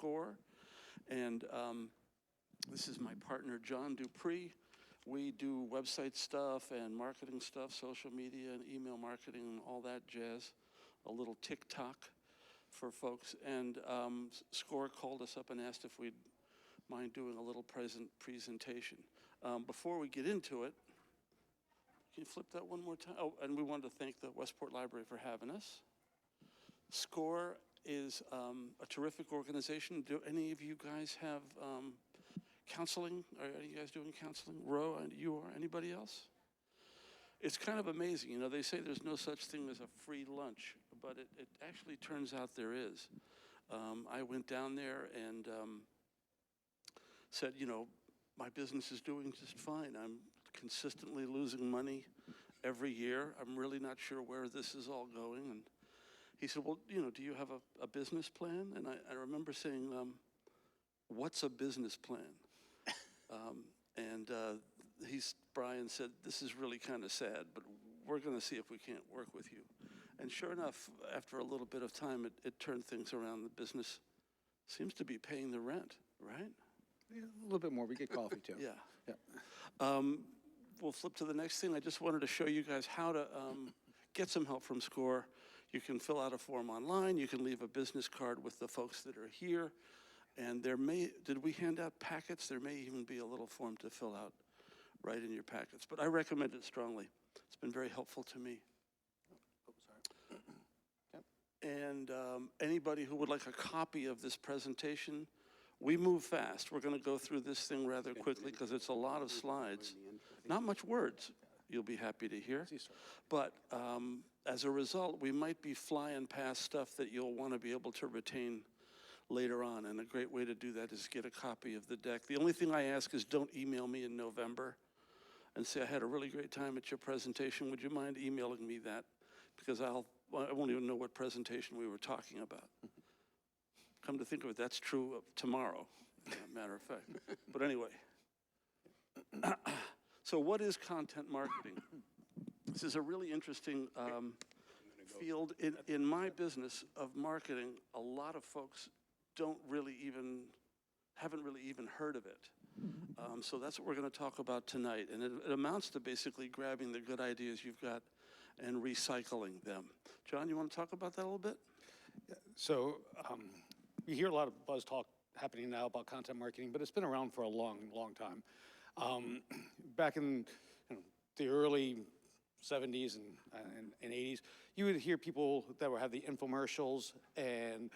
SCORE. And this is my partner, Jon Dupree. We do website stuff and marketing stuff, social media and email marketing and all that jazz, a little TikTok for folks. And SCORE called us up and asked if we'd mind doing a little presentation. Before we get into it, can you flip that one more time? Oh, and we wanted to thank the Westport Library for having us. SCORE is a terrific organization. Do any of you guys have counseling? Are you guys doing counseling? Ro, you are? Anybody else? It's kind of amazing. You know, they say there's no such thing as a free lunch, but it actually turns out there is. I went down there and said, you know, my business is doing just fine. I'm consistently losing money every year. I'm really not sure where this is all going. And he said, well, you know, do you have a business plan? And I remember saying, what's a business plan? Brian said, this is really kind of sad, but we're going to see if we can't work with you. And sure enough, after a little bit of time, it turned things around. The business seems to be paying the rent, right? Yeah, a little bit more. We get coffee, too. Yeah. We'll flip to the next thing. I just wanted to show you guys how to get some help from SCORE. You can fill out a form online. You can leave a business card with the folks that are here. And did we hand out packets? There may even be a little form to fill out right in your packets. But I recommend it strongly. It's been very helpful to me. Oh, sorry. Okay. And anybody who would like a copy of this presentation, we move fast. We're going to go through this thing rather quickly because it's a lot of slides. Not much words, you'll be happy to hear. But as a result, we might be flying past stuff that you'll want to be able to retain later on. And a great way to do that is get a copy of the deck. The only thing I ask is don't email me in November and say, I had a really great time at your presentation. Would you mind emailing me that? Because I won't even know what presentation we were talking about. Come to think of it, that's true of tomorrow, as a matter of fact. But anyway. So what is content marketing? This is a really interesting field. In my business of marketing, a lot of folks haven't really even heard of it. So that's what we're going to talk about tonight. And it amounts to basically grabbing the good ideas you've got and recycling them. John, you want to talk about that a little bit? Yeah, so we hear a lot of buzz talk happening now about content marketing, but it's been around for a long, long time. Back in the early 70s and 80s, you would hear people that would have the infomercials, and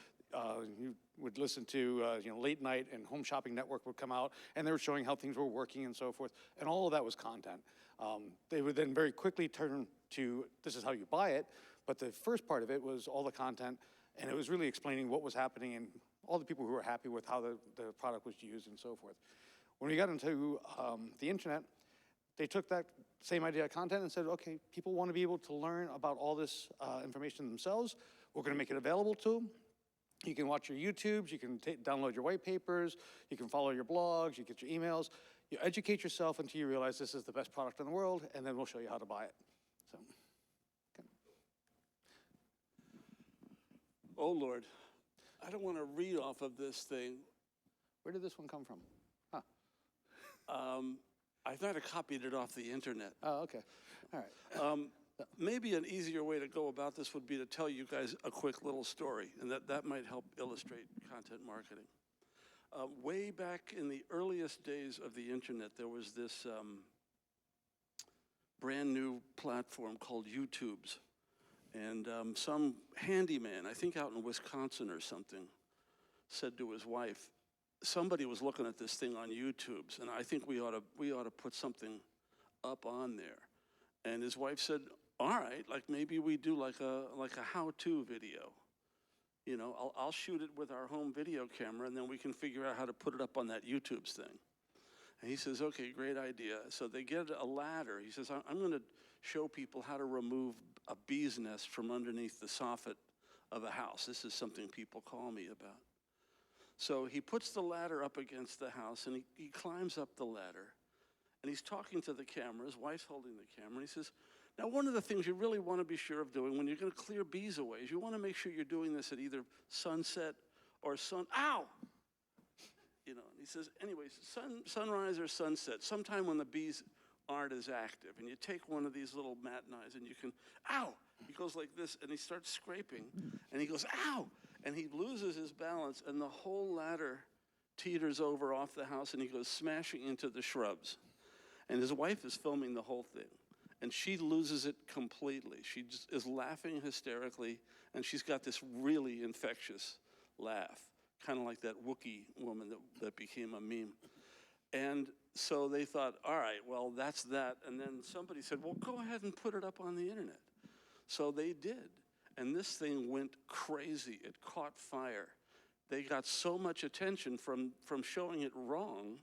you would listen to Late Night and Home Shopping Network would come out, and they were showing how things were working and so forth, and all of that was content. They would then very quickly turn to, this is how you buy it, but the first part of it was all the content, and it was really explaining what was happening and all the people who were happy with how the product was used and so forth. When we got into the internet, they took that same idea of content and said, okay, people want to be able to learn about all this information themselves. We're going to make it available to them. You can watch your YouTubes, you can download your white papers, you can follow your blogs, you get your emails. You educate yourself until you realize this is the best product in the world, and then we'll show you how to buy it. So, okay. Oh, Lord. I don't want to read off of this thing. Where did this one come from? Huh. I thought I copied it off the internet. Oh, okay. All right. Maybe an easier way to go about this would be to tell you guys a quick little story, and that might help illustrate content marketing. Way back in the earliest days of the internet, there was this brand new platform called YouTubes. And some handyman, I think out in Wisconsin or something, said to his wife, somebody was looking at this thing on YouTube's, and I think we ought to put something up on there. And his wife said, all right, like maybe we do like a how-to video. You know, I'll shoot it with our home video camera, and then we can figure out how to put it up on that YouTube's thing. And he says, okay, great idea. So they get a ladder. He says, I'm going to show people how to remove a bee's nest from underneath the soffit of a house. This is something people call me about. So he puts the ladder up against the house, and he climbs up the ladder, and he's talking to the camera. His wife's holding the camera, and he says, now one of the things you really want to be sure of doing when you're going to clear bees away is you want to make sure you're doing this at either sunset or ow! you know, and he says, anyways, sunrise or sunset, sometime when the bees aren't as active, and you take one of these little mat knives and you can, ow! He goes like this, and he starts scraping, and he goes, ow! And he loses his balance, and the whole ladder teeters over off the house, and he goes smashing into the shrubs. And his wife is filming the whole thing, and she loses it completely. She just is laughing hysterically, and she's got this really infectious laugh, kind of like that Wookiee woman that became a meme. And so they thought, all right, well, that's that. And then somebody said, well, go ahead and put it up on the internet. So they did. And this thing went crazy. It caught fire. They got so much attention from showing it wrong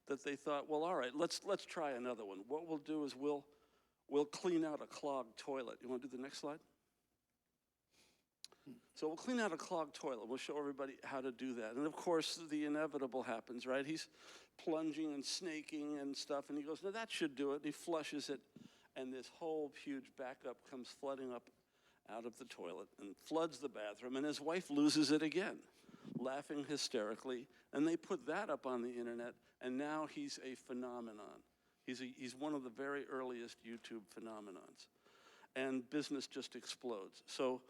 that they thought, well, all right, let's try another one. What we'll do is we'll clean out a clogged toilet. You want to do the next slide? So we'll clean out a clogged toilet. We'll show everybody how to do that. And of course, the inevitable happens, right? He's plunging and snaking and stuff, and he goes, no, that should do it. And he flushes it, and this whole huge backup comes flooding up out of the toilet and floods the bathroom, and his wife loses it again, laughing hysterically. And they put that up on the internet, and now he's a phenomenon. He's one of the very earliest YouTube phenomenons. And business just explodes. So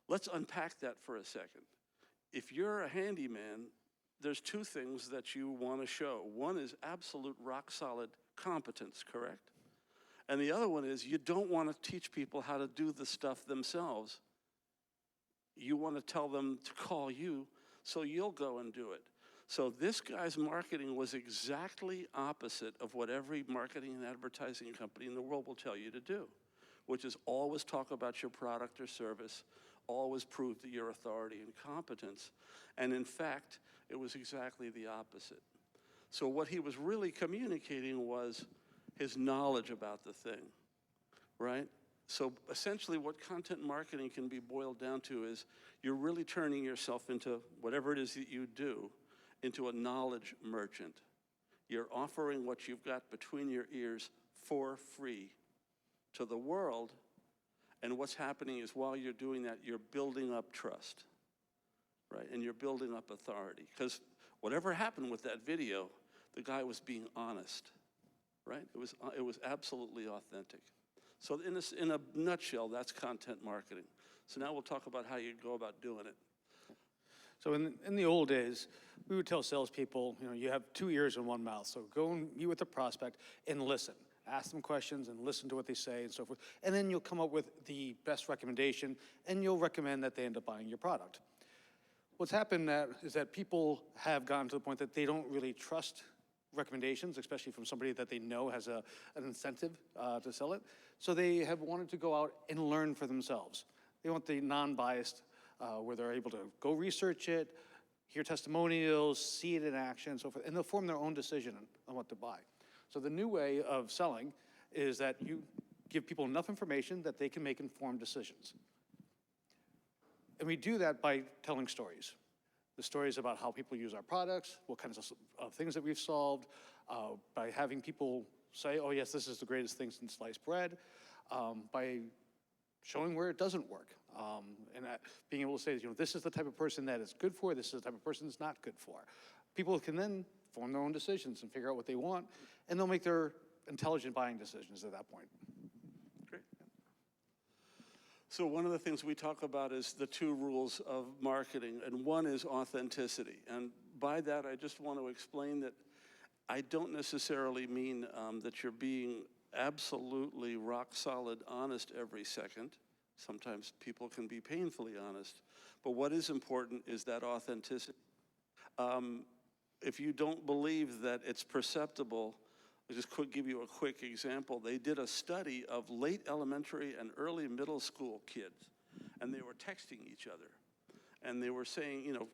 let's unpack that for a second. If you're a handyman, there's two things that you want to show. One is absolute rock-solid competence, correct? And the other one is you don't want to teach people how to do the stuff themselves. You want to tell them to call you so you'll go and do it. So this guy's marketing was exactly opposite of what every marketing and advertising company in the world will tell you to do, which is always talk about your product or service, always prove your authority and competence. And in fact, it was exactly the opposite. So what he was really communicating was his knowledge about the thing, right? So essentially what content marketing can be boiled down to is you're really turning yourself into whatever it is that you do, into a knowledge merchant. You're offering what you've got between your ears for free to the world. And what's happening is while you're doing that, you're building up trust, right? And you're building up authority. Because whatever happened with that video, the guy was being honest, right? It was absolutely authentic. So in a nutshell, that's content marketing. So now we'll talk about how you go about doing it. So in the old days, we would tell salespeople, you know, you have 2 ears and 1 mouth. So go and meet with the prospect and listen. Ask them questions and listen to what they say and so forth. And then you'll come up with the best recommendation, and you'll recommend that they end up buying your product. What's happened is that people have gotten to the point that they don't really trust recommendations, especially from somebody that they know has an incentive to sell it. So they have wanted to go out and learn for themselves. They want the non-biased, where they're able to go research it, hear testimonials, see it in action, and so forth, and they'll form their own decision on what to buy. So the new way of selling is that you give people enough information that they can make informed decisions. And we do that by telling stories. The stories about how people use our products, what kinds of things that we've solved, by having people say, oh yes, this is the greatest thing since sliced bread, by showing where it doesn't work. And being able to say, you know, this is the type of person that it's good for, this is the type of person it's not good for. People can then form their own decisions and figure out what they want, and they'll make their intelligent buying decisions at that point. Great. So one of the things we talk about is the 2 rules of marketing, and one is authenticity. And by that, I just want to explain that I don't necessarily mean that you're being absolutely rock-solid honest every second. Sometimes people can be painfully honest. But what is important is that authenticity. If you don't believe that it's perceptible, I just could give you a quick example. They did a study of late elementary and early middle school kids, and they were texting each other. And they were saying, you know,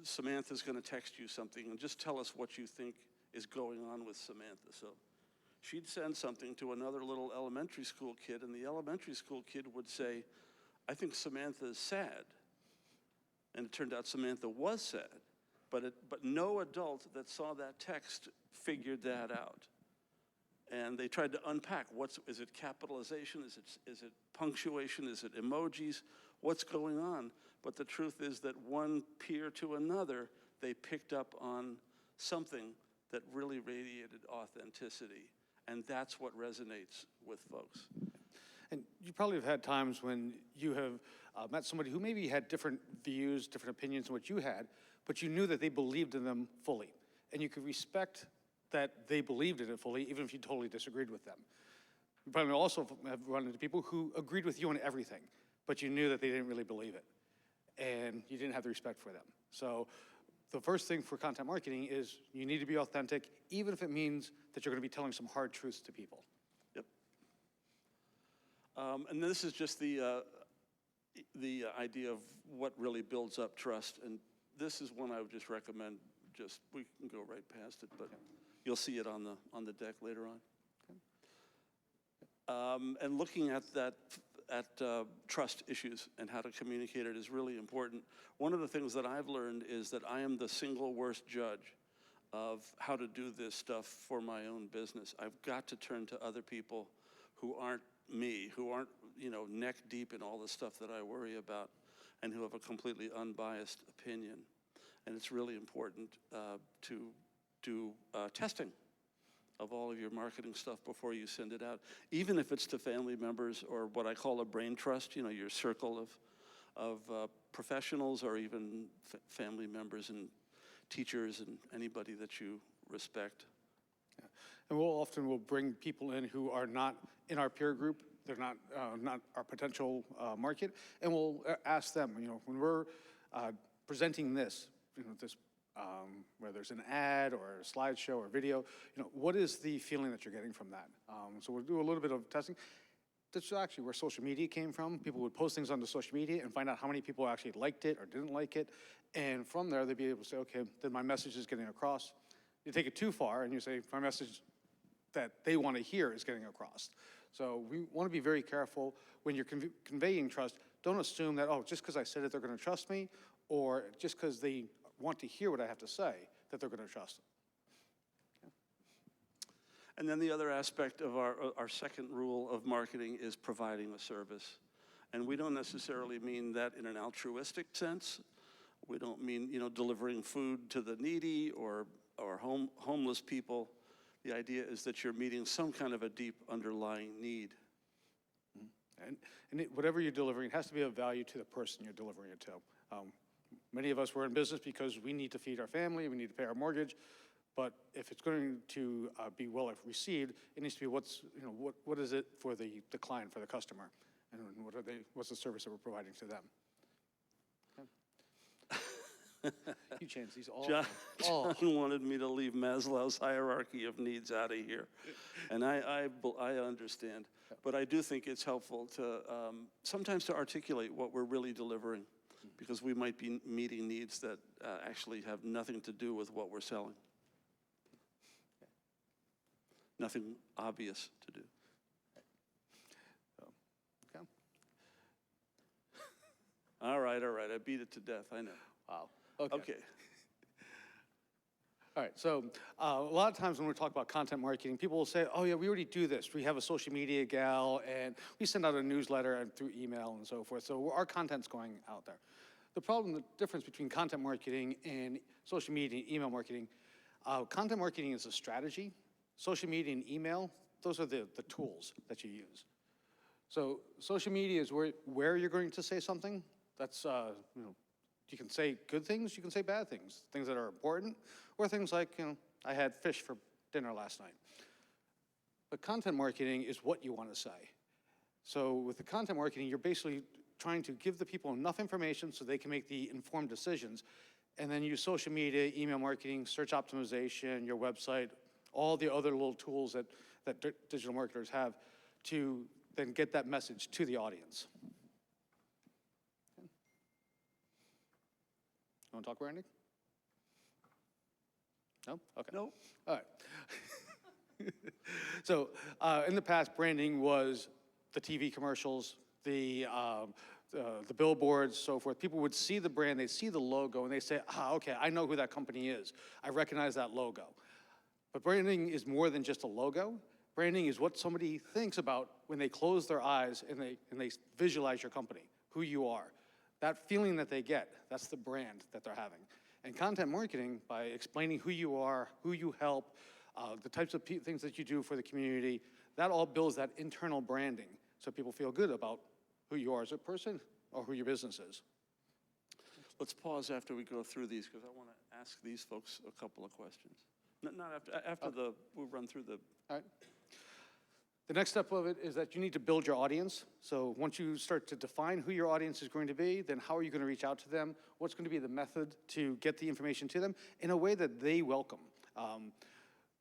Samantha's going to text you something, and just tell us what you think is going on with Samantha. So she'd send something to another little elementary school kid, and the elementary school kid would say, I think Samantha is sad. And it turned out Samantha was sad. But no adult that saw that text figured that out. And they tried to unpack, is it capitalization, is it punctuation, is it emojis, what's going on? But the truth is that one peer to another, they picked up on something that really radiated authenticity. And that's what resonates with folks. And you probably have had times when you have met somebody who maybe had different views, different opinions than what you had, but you knew that they believed in them fully. And you could respect that they believed in it fully, even if you totally disagreed with them. You probably also have run into people who agreed with you on everything, but you knew that they didn't really believe it. And you didn't have the respect for them. So the first thing for content marketing is you need to be authentic, even if it means that you're going to be telling some hard truths to people. Yep. And this is just the idea of what really builds up trust. And this is one I would just recommend. We can go right past it, but you'll see it on the deck later on. And looking at that, trust issues and how to communicate it is really important. One of the things that I've learned is that I am the single worst judge of how to do this stuff for my own business. I've got to turn to other people who aren't me, who aren't, neck deep in all the stuff that I worry about, and who have a completely unbiased opinion. And it's really important to do testing of all of your marketing stuff before you send it out, even if it's to family members or what I call a brain trust, your circle of professionals, or even family members and teachers and anybody that you respect. Yeah. And we'll bring people in who are not in our peer group. They're not our potential market, and we'll ask them, when we're presenting this, whether there's an ad or a slideshow or video, what is the feeling that you're getting from that? So we'll do a little bit of testing. That's actually where social media came from. People would post things onto social media and find out how many people actually liked it or didn't like it. And from there, they'd be able to say, okay, then my message is getting across. You take it too far and you say, my message that they want to hear is getting across. So we want to be very careful when you're conveying trust. Don't assume that, just because I said it, they're going to trust me, or just because they want to hear what I have to say, that they're going to trust it. Okay. And then the other aspect of our second rule of marketing is providing a service. And we don't necessarily mean that in an altruistic sense. We don't mean, delivering food to the needy or homeless people. The idea is that you're meeting some kind of a deep underlying need. And whatever you're delivering, it has to be of value to the person you're delivering it to. Many of us were in business because we need to feed our family, we need to pay our mortgage, but if it's going to be well received, it needs to be what is it for the client, for the customer, and what's the service that we're providing to them. You changed these all. John wanted me to leave Maslow's hierarchy of needs out of here, and I understand, but I do think it's helpful to sometimes to articulate what we're really delivering, because we might be meeting needs that actually have nothing to do with what we're selling. Nothing obvious to do. Okay. All right, I beat it to death, I know. Wow. Okay. All right, so a lot of times when we talk about content marketing, people will say, oh yeah, we already do this. We have a social media gal, and we send out a newsletter and through email and so forth. So our content's going out there. The difference between content marketing and social media and email marketing, content marketing is a strategy. Social media and email, those are the tools that you use. So social media is where you're going to say something. That's, you can say good things, you can say bad things that are important, or things like, I had fish for dinner last night. But content marketing is what you want to say. So with the content marketing, you're basically trying to give the people enough information so they can make the informed decisions, and then use social media, email marketing, search optimization, your website, all the other little tools that digital marketers have to then get that message to the audience. You want to talk, Randy? No? Okay. No. All right. So in the past, branding was the TV commercials, the billboards, so forth. People would see the brand, they see the logo, and they say, okay, I know who that company is. I recognize that logo. But branding is more than just a logo. Branding is what somebody thinks about when they close their eyes and they visualize your company, who you are. That feeling that they get, that's the brand that they're having. And content marketing, by explaining who you are, who you help, the types of things that you do for the community, that all builds that internal branding so people feel good about who you are as a person or who your business is. Let's pause after we go through these because I want to ask these folks a couple of questions. Not after we'll run through the. All right. The next step of it is that you need to build your audience. So once you start to define who your audience is going to be, then how are you going to reach out to them? What's going to be the method to get the information to them in a way that they welcome?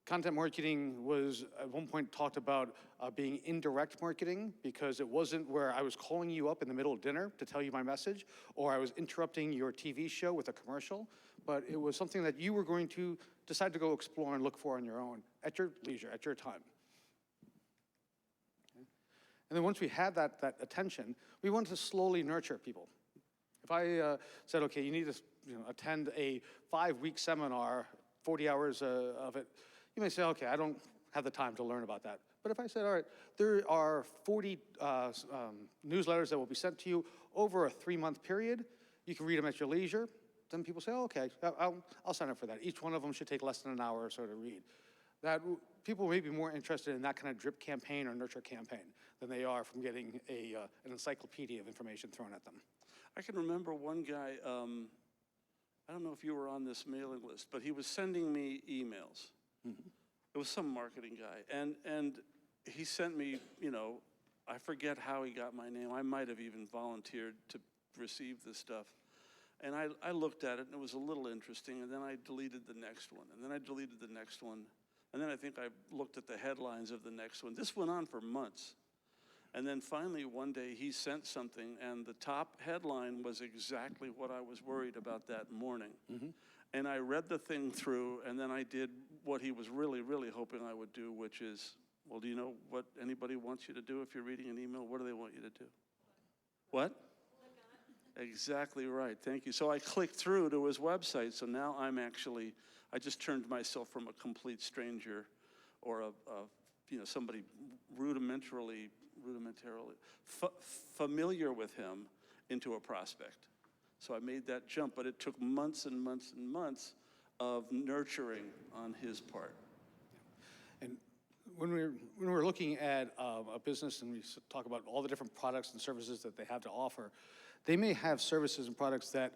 Content marketing was at one point talked about being indirect marketing because it wasn't where I was calling you up in the middle of dinner to tell you my message, or I was interrupting your TV show with a commercial, but it was something that you were going to decide to go explore and look for on your own, at your leisure, at your time. Okay. And then once we had that attention, we wanted to slowly nurture people. If I said, okay, you need to attend a 5-week seminar, 40 hours of it, you may say, okay, I don't have the time to learn about that. But if I said, all right, there are 40 newsletters that will be sent to you over a 3-month period, you can read them at your leisure, then people say, oh, okay, I'll sign up for that. Each one of them should take less than an hour or so to read. That people may be more interested in that kind of drip campaign or nurture campaign than they are from getting an encyclopedia of information thrown at them. I can remember one guy, I don't know if you were on this mailing list, but he was sending me emails. Mm-hmm. It was some marketing guy, and he sent me, I forget how he got my name. I might have even volunteered to receive this stuff. And I looked at it, and it was a little interesting, and then I deleted the next one, and then I deleted the next one, and then I think I looked at the headlines of the next one. This went on for months. And then finally, one day, he sent something, and the top headline was exactly what I was worried about that morning. Mm-hmm. And I read the thing through, and then I did what he was really, really hoping I would do, which is, well, do you know what anybody wants you to do if you're reading an email? What do they want you to do? What? Exactly right. Thank you. So I clicked through to his website, so now I just turned myself from a complete stranger or somebody rudimentarily familiar with him into a prospect. So I made that jump, but it took months and months and months of nurturing on his part. And when we're looking at a business and we talk about all the different products and services that they have to offer, they may have services and products that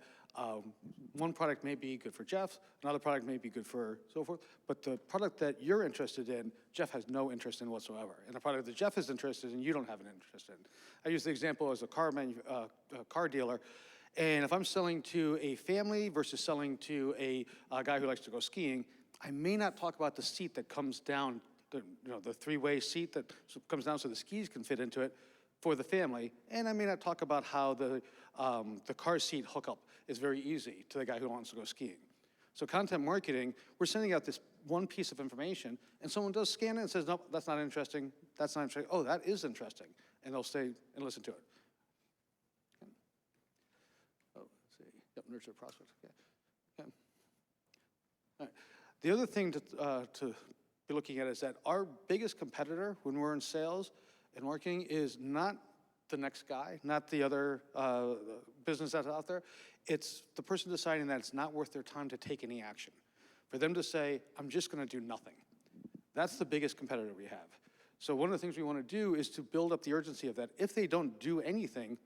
one product may be good for Jeff, another product may be good for so forth, but the product that you're interested in, Jeff has no interest in whatsoever. And the product that Jeff is interested in, you don't have an interest in. I use the example as a car dealer. And if I'm selling to a family versus selling to a guy who likes to go skiing, I may not talk about the seat that comes down, the 3-way seat that comes down so the skis can fit into it for the family. And I may not talk about how the car seat hookup is very easy to the guy who wants to go skiing. So content marketing, we're sending out this one piece of information, and someone does scan it and says, nope, that's not interesting. That's not interesting. Oh, that is interesting. And they'll stay and listen to it. Yep, nurture prospect. Okay. Okay. All right. The other thing to be looking at is that our biggest competitor when we're in sales and marketing is not the next guy, not the other business that's out there. It's the person deciding that it's not worth their time to take any action. For them to say, I'm just going to do nothing. That's the biggest competitor we have. So one of the things we want to do is to build up the urgency of that. If they don't do anything,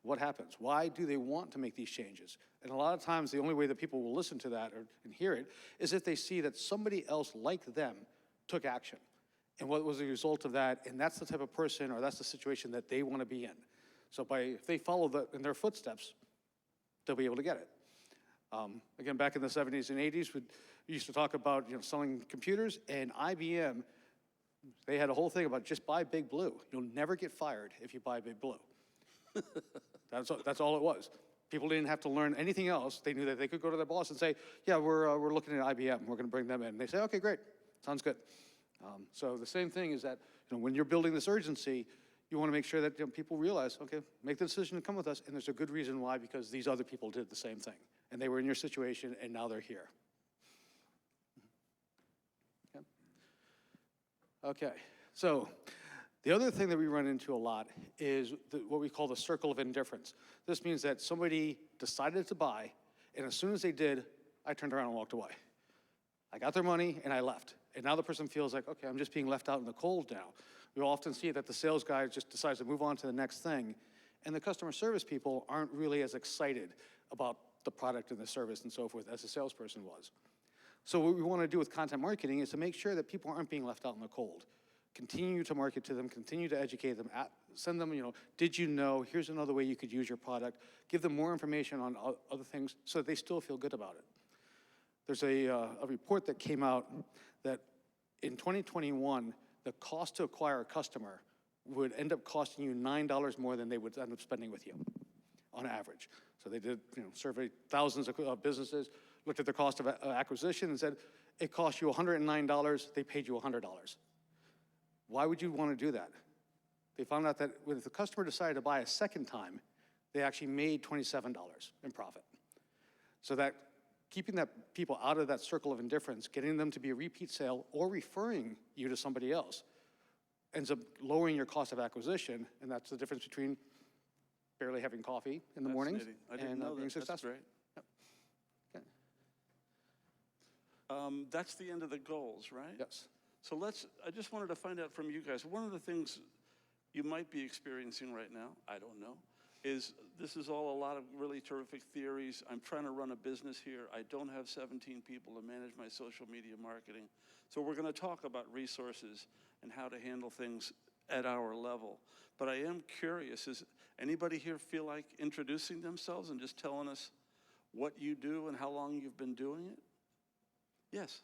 what happens? Why do they want to make these changes? And a lot of times, the only way that people will listen to that and hear it is if they see that somebody else like them took action. And what was the result of that? And that's the type of person or that's the situation that they want to be in. So if they follow in their footsteps, they'll be able to get it. Again, back in the 70s and 80s, we used to talk about selling computers, and IBM, they had a whole thing about just buy Big Blue. You'll never get fired if you buy Big Blue. That's all it was. People didn't have to learn anything else. They knew that they could go to their boss and say, yeah, we're looking at IBM. We're going to bring them in. And they say, okay, great. Sounds good. So the same thing is that when you're building this urgency, you want to make sure that people realize, okay, make the decision to come with us, and there's a good reason why, because these other people did the same thing. And they were in your situation, and now they're here. Okay, so the other thing that we run into a lot is what we call the circle of indifference. This means that somebody decided to buy, and as soon as they did, I turned around and walked away. I got their money and I left. And now the person feels like, okay, I'm just being left out in the cold now. You'll often see that the sales guy just decides to move on to the next thing, and the customer service people aren't really as excited about the product and the service and so forth as the salesperson was. So what we want to do with content marketing is to make sure that people aren't being left out in the cold. Continue to market to them, continue to educate them, send them, did you know, here's another way you could use your product, give them more information on other things so that they still feel good about it. There's a report that came out that in 2021, the cost to acquire a customer would end up costing you $9 more than they would end up spending with you on average. So they did, surveyed thousands of businesses, looked at the cost of acquisition and said, it cost you $109, they paid you $100. Why would you want to do that? They found out that when the customer decided to buy a second time, they actually made $27 in profit. So that keeping that people out of that circle of indifference, getting them to be a repeat sale or referring you to somebody else ends up lowering your cost of acquisition, and that's the difference between barely having coffee in the mornings and being successful. That's great. Okay. That's the end of the goals, right? Yes. So I just wanted to find out from you guys, one of the things you might be experiencing right now, I don't know, is this is all a lot of really terrific theories. I'm trying to run a business here. I don't have 17 people to manage my social media marketing. So we're going to talk about resources and how to handle things at our level. But I am curious, is anybody here feel like introducing themselves and just telling us what you do and how long you've been doing it? Yes.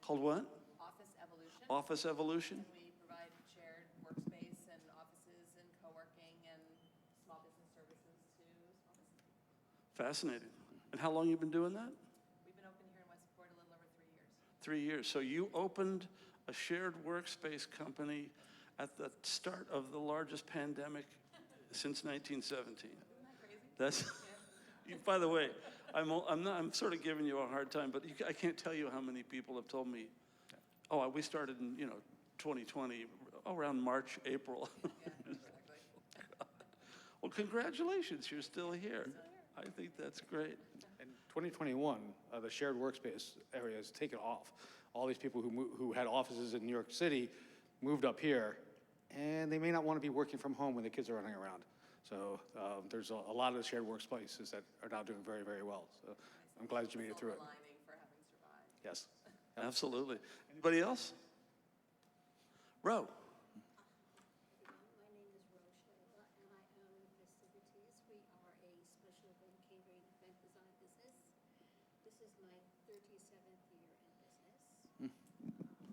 Called what? Office Evolution. Office Evolution? And we provide shared workspace and offices and co-working and small business services to small business. Fascinating. And how long you been doing that? We've been open here in Westport a little over 3 years. 3 years. So you opened a shared workspace company at the start of the largest pandemic since 1917. Isn't that crazy? That's, by the way, I'm sort of giving you a hard time, but I can't tell you how many people have told me, oh, we started in, 2020, around March, April. Yeah, exactly. Well, congratulations, you're still here. I think that's great. In 2021, the shared workspace area has taken off. All these people who had offices in New York City moved up here, and they may not want to be working from home when the kids are running around. So there's a lot of the shared workspaces that are now doing very, very well. So I'm glad that you made it through it. Silver lining for having survived. Yes. Absolutely. Anybody else? Ro. My name is Rose Shayla, and I own Festivities. We are a special event catering event design business. This is my 37th year in business.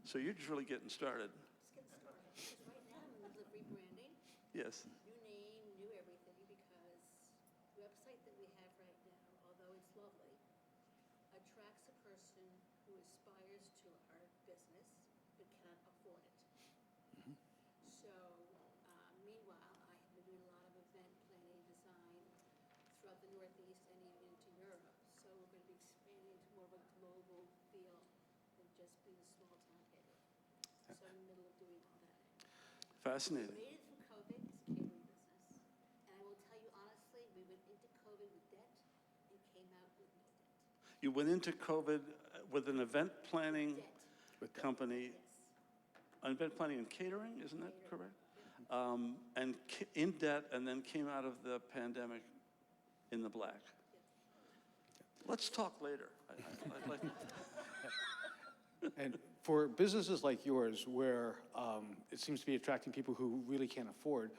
So you're just really getting started. Just getting started. Because right now I'm in the middle of rebranding. Yes. New name, new everything, because the website that we have right now, although it's lovely, attracts a person who aspires to our business but cannot afford it. So, meanwhile, I have been doing a lot of event planning, design throughout the Northeast and even into Europe. So we're going to be expanding to more of a global feel than just being a small town area. So I'm in the middle of doing all that. Fascinating. We made it through COVID as a catering business. And I will tell you honestly, we went into COVID with debt and came out with no debt. You went into COVID with an event planning Debt, company, yes. event planning and catering, isn't that correct? And in debt, and then came out of the pandemic in the black. Let's talk later. I'd like And for businesses like yours, where it seems to be attracting people who really can't afford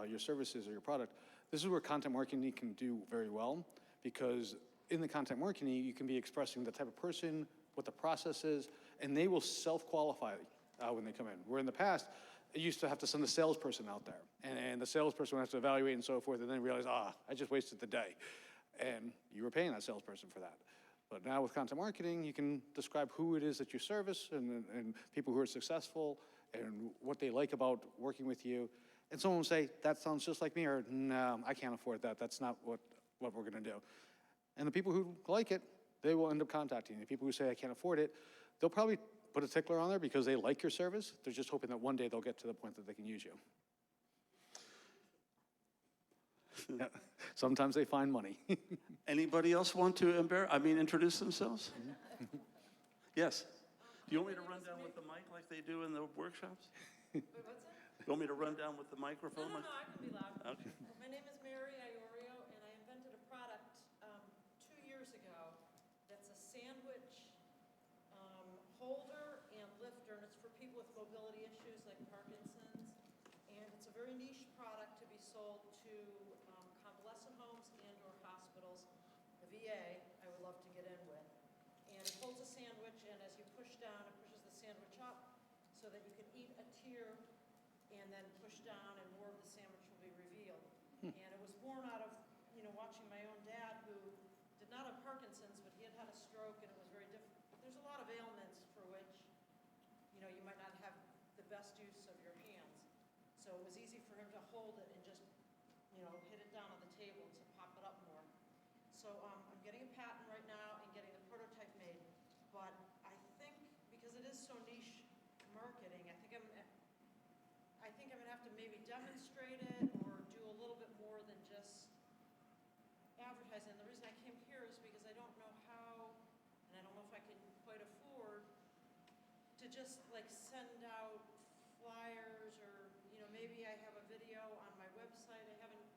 your services or your product, this is where content marketing can do very well, because in the content marketing, you can be expressing the type of person, what the process is, and they will self-qualify when they come in. Where in the past, you used to have to send a salesperson out there, and the salesperson would have to evaluate and so forth, and then realize, I just wasted the day. And you were paying that salesperson for that. But now with content marketing, you can describe who it is that you service and people who are successful and what they like about working with you. And someone will say, that sounds just like me, or no, I can't afford that. That's not what we're going to do. And the people who like it, they will end up contacting you. The people who say, I can't afford it, they'll probably put a tickler on there because they like your service. They're just hoping that one day they'll get to the point that they can use you. Yeah. Sometimes they find money. Anybody else want to introduce themselves? Yes. Do you want me to run down with the mic like they do in the workshops? Wait, what's that? You want me to run down with the microphone? No, I can be loud. Okay. My name is Mary Iorio, and I invented a product 2 years ago that's a sandwich holder and lifter, and it's for people with mobility issues like Parkinson's. And it's a very niche product to be sold to convalescent homes and or hospitals. The VA, I would love to get in with. And it holds a sandwich, and as you push down, it pushes the sandwich up so that you can eat a tier and then push down and more of the sandwich will be revealed. And it was born out of, watching my own dad who did not have Parkinson's, but he had had a stroke and it was very different. There's a lot of ailments for which, you might not have the best use of your hands. So it was easy for him to hold it and just, hit it down on the table to pop it up more. So I'm getting a patent right now and getting the prototype made. But I think because it is so niche marketing, I think I'm gonna have to maybe demonstrate it or do a little bit more than just advertising. And the reason I came here is because I don't know how, and I don't know if I can quite afford to just like send out flyers or, maybe I have a video on my website. I haven't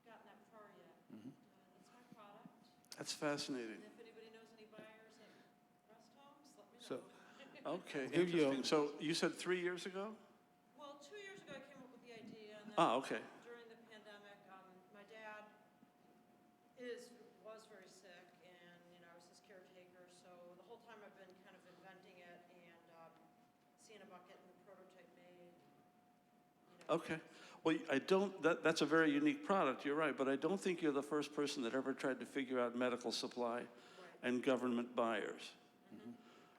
gotten that far yet. That's my product. That's fascinating. And if anybody knows any buyers at rest homes, let me know. So- Okay, Give you a- interesting. So you said 3 years ago? Well, 2 years ago, I came up with the idea, and then Okay. during the pandemic, my dad was very sick, and I was his caretaker. So the whole time I've been kind of inventing it and seeing about getting the prototype made. Okay. Well, that's a very unique product, you're right, but I don't think you're the first person that ever tried to figure out medical supply and government buyers.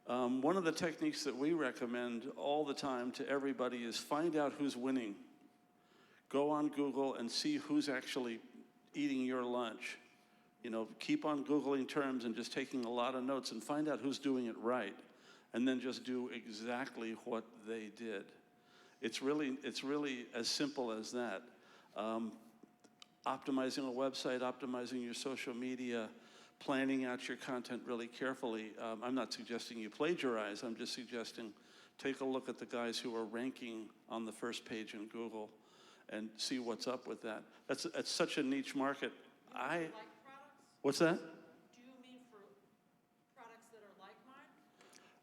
One of the techniques that we recommend all the time to everybody is find out who's winning. Go on Google and see who's actually eating your lunch. Keep on Googling terms and just taking a lot of notes and find out who's doing it right. And then just do exactly what they did. It's really as simple as that. Optimizing a website, optimizing your social media, planning out your content really carefully. I'm not suggesting you plagiarize. I'm just suggesting take a look at the guys who are ranking on the first page in Google and see what's up with that. That's such a niche market. Like products? What's that? Do you mean for products that are like mine?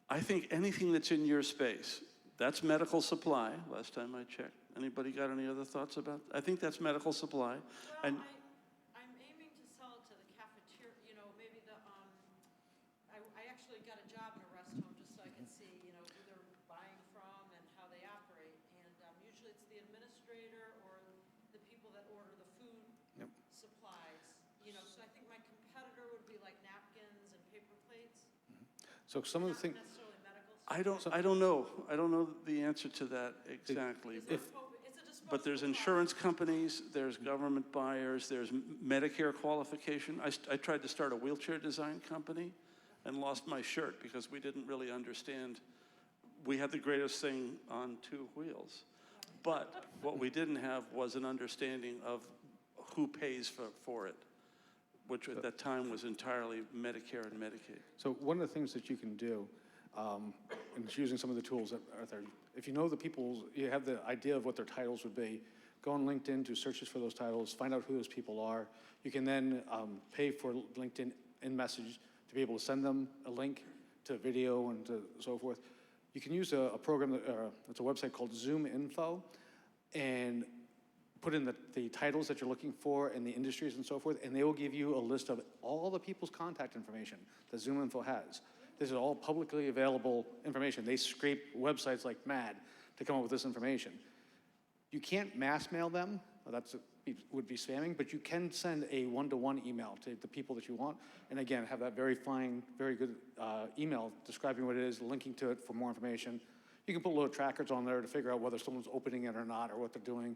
I think anything that's in your space. That's medical supply, last time I checked. Anybody got any other thoughts about that? I think that's medical supply. Well, And I'm aiming to sell it to the cafeteria, maybe I actually got a job in a rest home just so I could see, who they're buying from and how they operate. And usually it's the administrator or the people that order the food supplies, so I think my competitor would be like napkins and paper plates. So some of the Not things, necessarily medical. I don't know. I don't know the answer to that exactly. It's a disposable But there's product. insurance companies, there's government buyers, there's Medicare qualification. I tried to start a wheelchair design company and lost my shirt because we didn't really understand. We had the greatest thing on 2 wheels. But what we didn't have was an understanding of who pays for it, which at that time was entirely Medicare and Medicaid. so one of the things that you can do, and it's using some of the tools that are there, if you know the people, you have the idea of what their titles would be, go on LinkedIn, do searches for those titles, find out who those people are. You can then pay for LinkedIn in message to be able to send them a link to video and to so forth. You can use a program, it's a website called Zoom Info, and put in the titles that you're looking for and the industries and so forth, and they will give you a list of all the people's contact information that Zoom Info has. This is all publicly available information. They scrape websites like mad to come up with this information. You can't mass mail them, would be spamming, but you can send a one-to-one email to the people that you want, and again, have that very fine, very good email describing what it is, linking to it for more information. You can put little trackers on there to figure out whether someone's opening it or not, or what they're doing,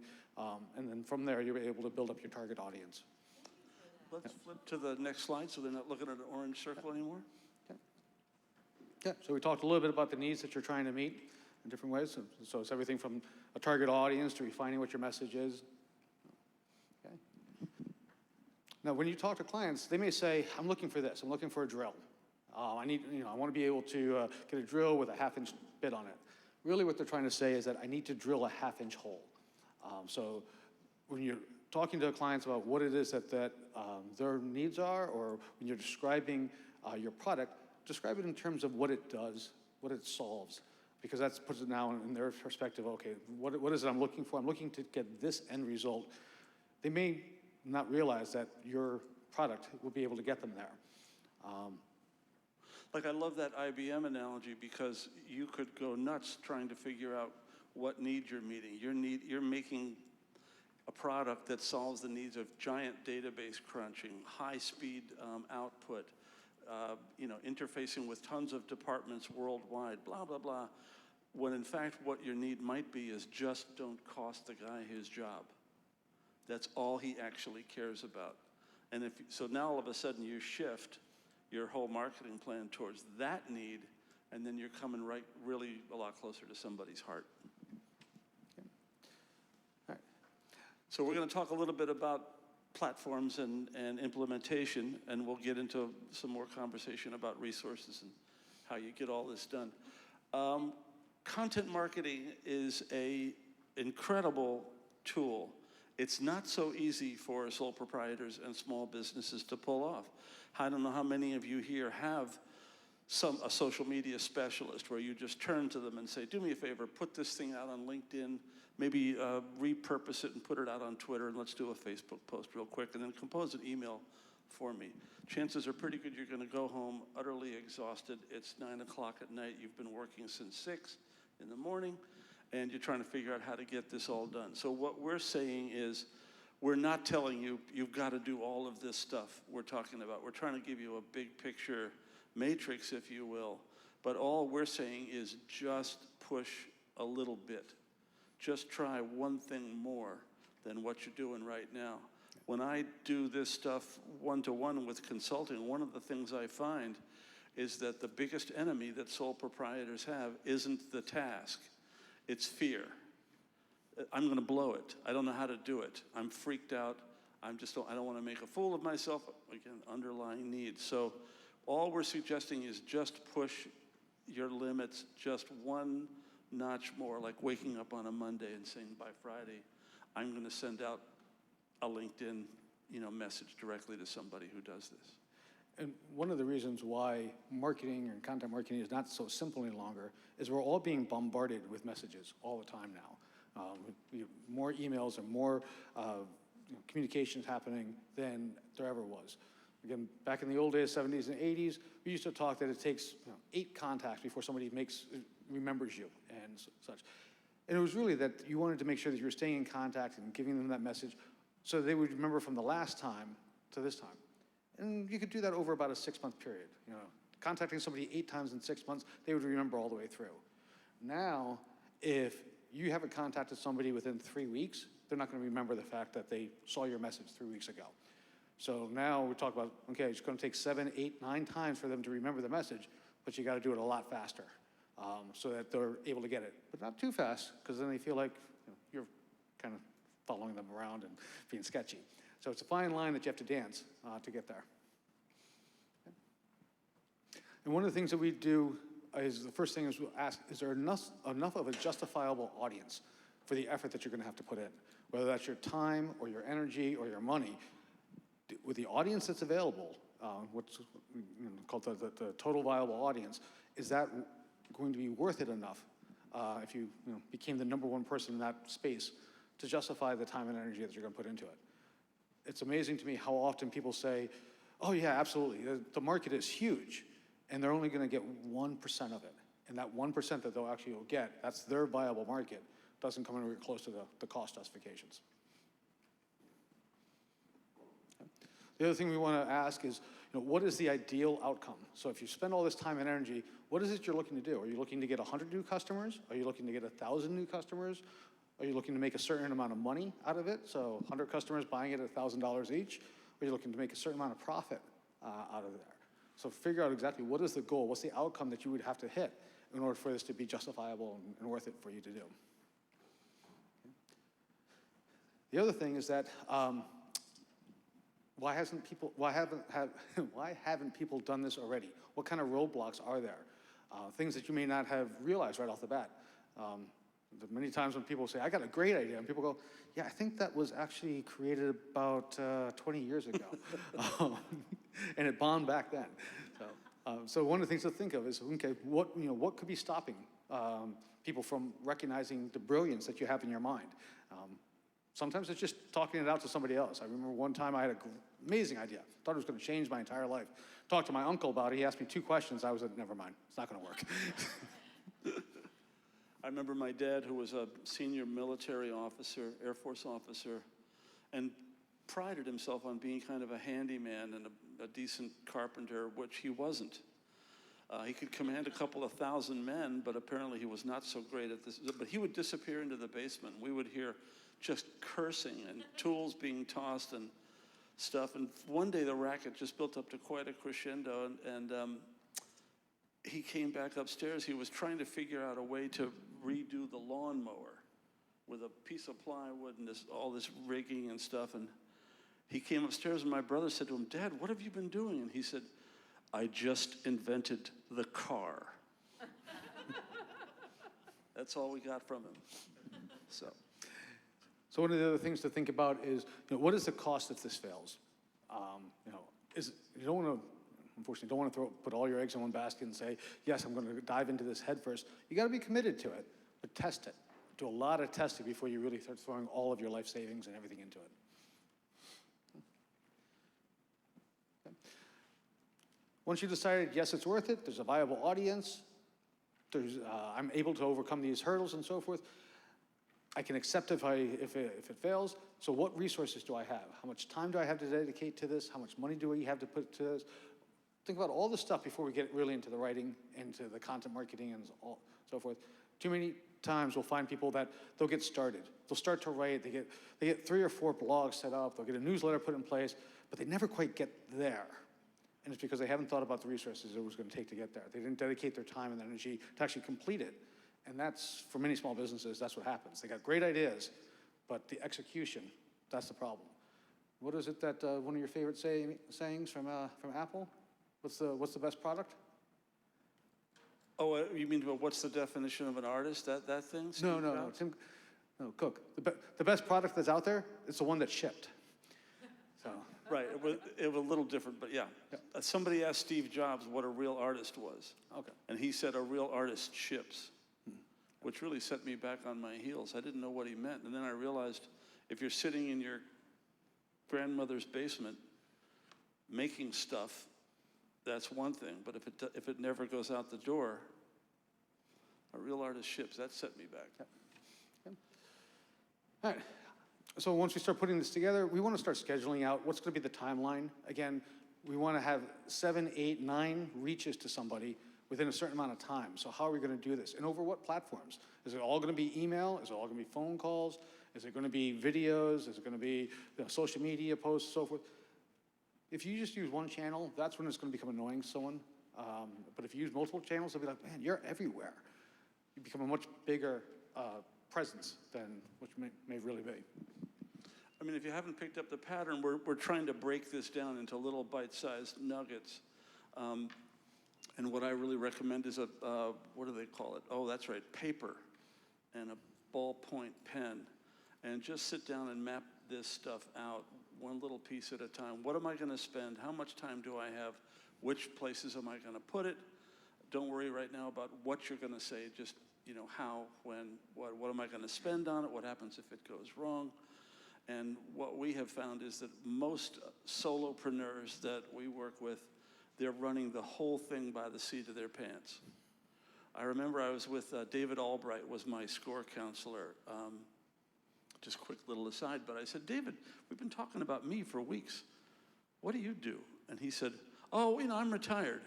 and then from there, you're able to build up your target audience. Let's flip to the next slide so they're not looking at an orange circle anymore. Yeah, so we talked a little bit about the needs that you're trying to meet in different ways. So it's everything from a target audience to refining what your message is. Okay. Now, when you talk to clients, they may say, I'm looking for this. I'm looking for a drill. I want to be able to get a drill with a half-inch bit on it. Really what they're trying to say is that I need to drill a half-inch hole. So when you're talking to clients about what it is that their needs are, or when you're describing your product, describe it in terms of what it does, what it solves, because that puts it now in their perspective. Okay, what is it I'm looking for? I'm looking to get this end result. They may not realize that your product will be able to get them there. Like, I love that IBM analogy, because you could go nuts trying to figure out what need you're meeting. You're making a product that solves the needs of giant database crunching, high-speed output, interfacing with tons of departments worldwide, blah, blah, blah, when in fact what your need might be is just don't cost the guy his job. That's all he actually cares about. And so now all of a sudden you shift your whole marketing plan towards that need, and then you're coming really a lot closer to somebody's heart. Okay. All right. So we're going to talk a little bit about platforms and implementation, and we'll get into some more conversation about resources and how you get all this done. Content marketing is an incredible tool. It's not so easy for sole proprietors and small businesses to pull off. I don't know how many of you here have a social media specialist where you just turn to them and say, do me a favor, put this thing out on LinkedIn, maybe repurpose it and put it out on Twitter, and let's do a Facebook post real quick, and then compose an email for me. Chances are pretty good you're going to go home utterly exhausted. It's 9 o'clock at night. You've been working since 6 in the morning, and you're trying to figure out how to get this all done. So what we're saying is, we're not telling you you've got to do all of this stuff we're talking about. We're trying to give you a big picture matrix, if you will. But all we're saying is just push a little bit. Just try one thing more than what you're doing right now. When I do this stuff one-to-one with consulting, one of the things I find is that the biggest enemy that sole proprietors have isn't the task, it's fear. I'm going to blow it. I don't know how to do it. I'm freaked out. I don't want to make a fool of myself. Again, underlying needs. So all we're suggesting is just push your limits just one notch more, like waking up on a Monday and saying, by Friday, I'm going to send out a LinkedIn message directly to somebody who does this. And one of the reasons why marketing and content marketing is not so simple any longer is we're all being bombarded with messages all the time now. More emails and more communications happening than there ever was. Again, back in the old days, 70s and 80s, we used to talk that it takes 8 contacts before somebody remembers you and such. And it was really that you wanted to make sure that you were staying in contact and giving them that message so they would remember from the last time to this time. And you could do that over about a 6-month period. Contacting somebody 8 times in 6 months, they would remember all the way through. Now, if you haven't contacted somebody within 3 weeks, they're not going to remember the fact that they saw your message 3 weeks ago. So now we talk about, okay, it's going to take 7, 8, 9 times for them to remember the message, but you got to do it a lot faster so that they're able to get it. But not too fast, because then they feel like you're kind of following them around and being sketchy. So it's a fine line that you have to dance to get there. Okay. And one of the things that we do is the first thing is we'll ask, is there enough of a justifiable audience for the effort that you're going to have to put in? Whether that's your time or your energy or your money, with the audience that's available, what's called the total viable audience, is that going to be worth it enough if you became the #1 person in that space to justify the time and energy that you're going to put into it? It's amazing to me how often people say, oh yeah, absolutely, the market is huge, and they're only going to get 1% of it. And that 1% that they'll actually get, that's their viable market, doesn't come anywhere close to the cost justifications. Okay. The other thing we want to ask is, what is the ideal outcome? So if you spend all this time and energy, what is it you're looking to do? Are you looking to get 100 new customers? Are you looking to get 1,000 new customers? Are you looking to make a certain amount of money out of it? So 100 customers buying it at $1,000 each? Or are you looking to make a certain amount of profit out of there? So figure out exactly what is the goal, what's the outcome that you would have to hit in order for this to be justifiable and worth it for you to do. The other thing is that why haven't people done this already? What kind of roadblocks are there? Things that you may not have realized right off the bat. Many times when people say, I got a great idea, and people go, yeah, I think that was actually created about 20 years ago. And it bombed back then. So one of the things to think of is, okay, what could be stopping people from recognizing the brilliance that you have in your mind? Sometimes it's just talking it out to somebody else. I remember one time I had an amazing idea. Thought it was going to change my entire life. Talked to my uncle about it. He asked me 2 questions. I was like, never mind. It's not going to work. I remember my dad, who was a senior military officer, Air Force officer, and prided himself on being kind of a handyman and a decent carpenter, which he wasn't. He could command a couple of thousand men, but apparently he was not so great at this. But he would disappear into the basement. We would hear just cursing and tools being tossed and stuff. And one day the racket just built up to quite a crescendo, and he came back upstairs. He was trying to figure out a way to redo the lawnmower with a piece of plywood and all this rigging and stuff. And he came upstairs, and my brother said to him, Dad, what have you been doing? And he said, I just invented the car. That's all we got from him. So one of the other things to think about is, what is the cost if this fails? You don't want to, unfortunately, don't want to put all your eggs in one basket and say, yes, I'm going to dive into this head first. You got to be committed to it, but test it. Do a lot of testing before you really start throwing all of your life savings and everything into it. Okay. Once you decided, yes, it's worth it, there's a viable audience, I'm able to overcome these hurdles and so forth, I can accept if it fails. So what resources do I have? How much time do I have to dedicate to this? How much money do we have to put to this? Think about all this stuff before we get really into the writing, into the content marketing and so forth. Too many times we'll find people that they'll get started. They'll start to write, they get 3 or 4 blogs set up, they'll get a newsletter put in place, but they never quite get there. And it's because they haven't thought about the resources it was going to take to get there. They didn't dedicate their time and energy to actually complete it. And that's, for many small businesses, that's what happens. They got great ideas, but the execution, that's the problem. What is it that one of your favorite sayings from Apple? What's the best product? Oh, you mean what's the definition of an artist? That thing? No, Cook. The best product that's out there is the one that's shipped. So. Right, it was a little different, but yeah. Somebody asked Steve Jobs what a real artist was. Okay. And he said a real artist ships. Which really set me back on my heels. I didn't know what he meant. And then I realized if you're sitting in your grandmother's basement making stuff, that's one thing. But if it never goes out the door, a real artist ships. That set me back. Yep. Okay. All right. So once we start putting this together, we want to start scheduling out what's going to be the timeline. Again, we want to have 7, 8, 9 reaches to somebody within a certain amount of time. So how are we going to do this? And over what platforms? Is it all going to be email? Is it all going to be phone calls? Is it going to be videos? Is it going to be social media posts, so forth? If you just use one channel, that's when it's going to become annoying to someone. But if you use multiple channels, they'll be like, man, you're everywhere. You become a much bigger presence than what you may really be. I mean, if you haven't picked up the pattern, we're trying to break this down into little bite-sized nuggets. And what I really recommend is what do they call it? Oh, that's right, paper and a ballpoint pen. And just sit down and map this stuff out one little piece at a time. What am I going to spend? How much time do I have? Which places am I going to put it? Don't worry right now about what you're going to say. Just, how, when, what am I going to spend on it? What happens if it goes wrong? And what we have found is that most solopreneurs that we work with, they're running the whole thing by the seat of their pants. I remember I was with David Albright, was my score counselor. Just quick little aside, but I said, David, we've been talking about me for weeks. What do you do? And he said, oh, I'm retired.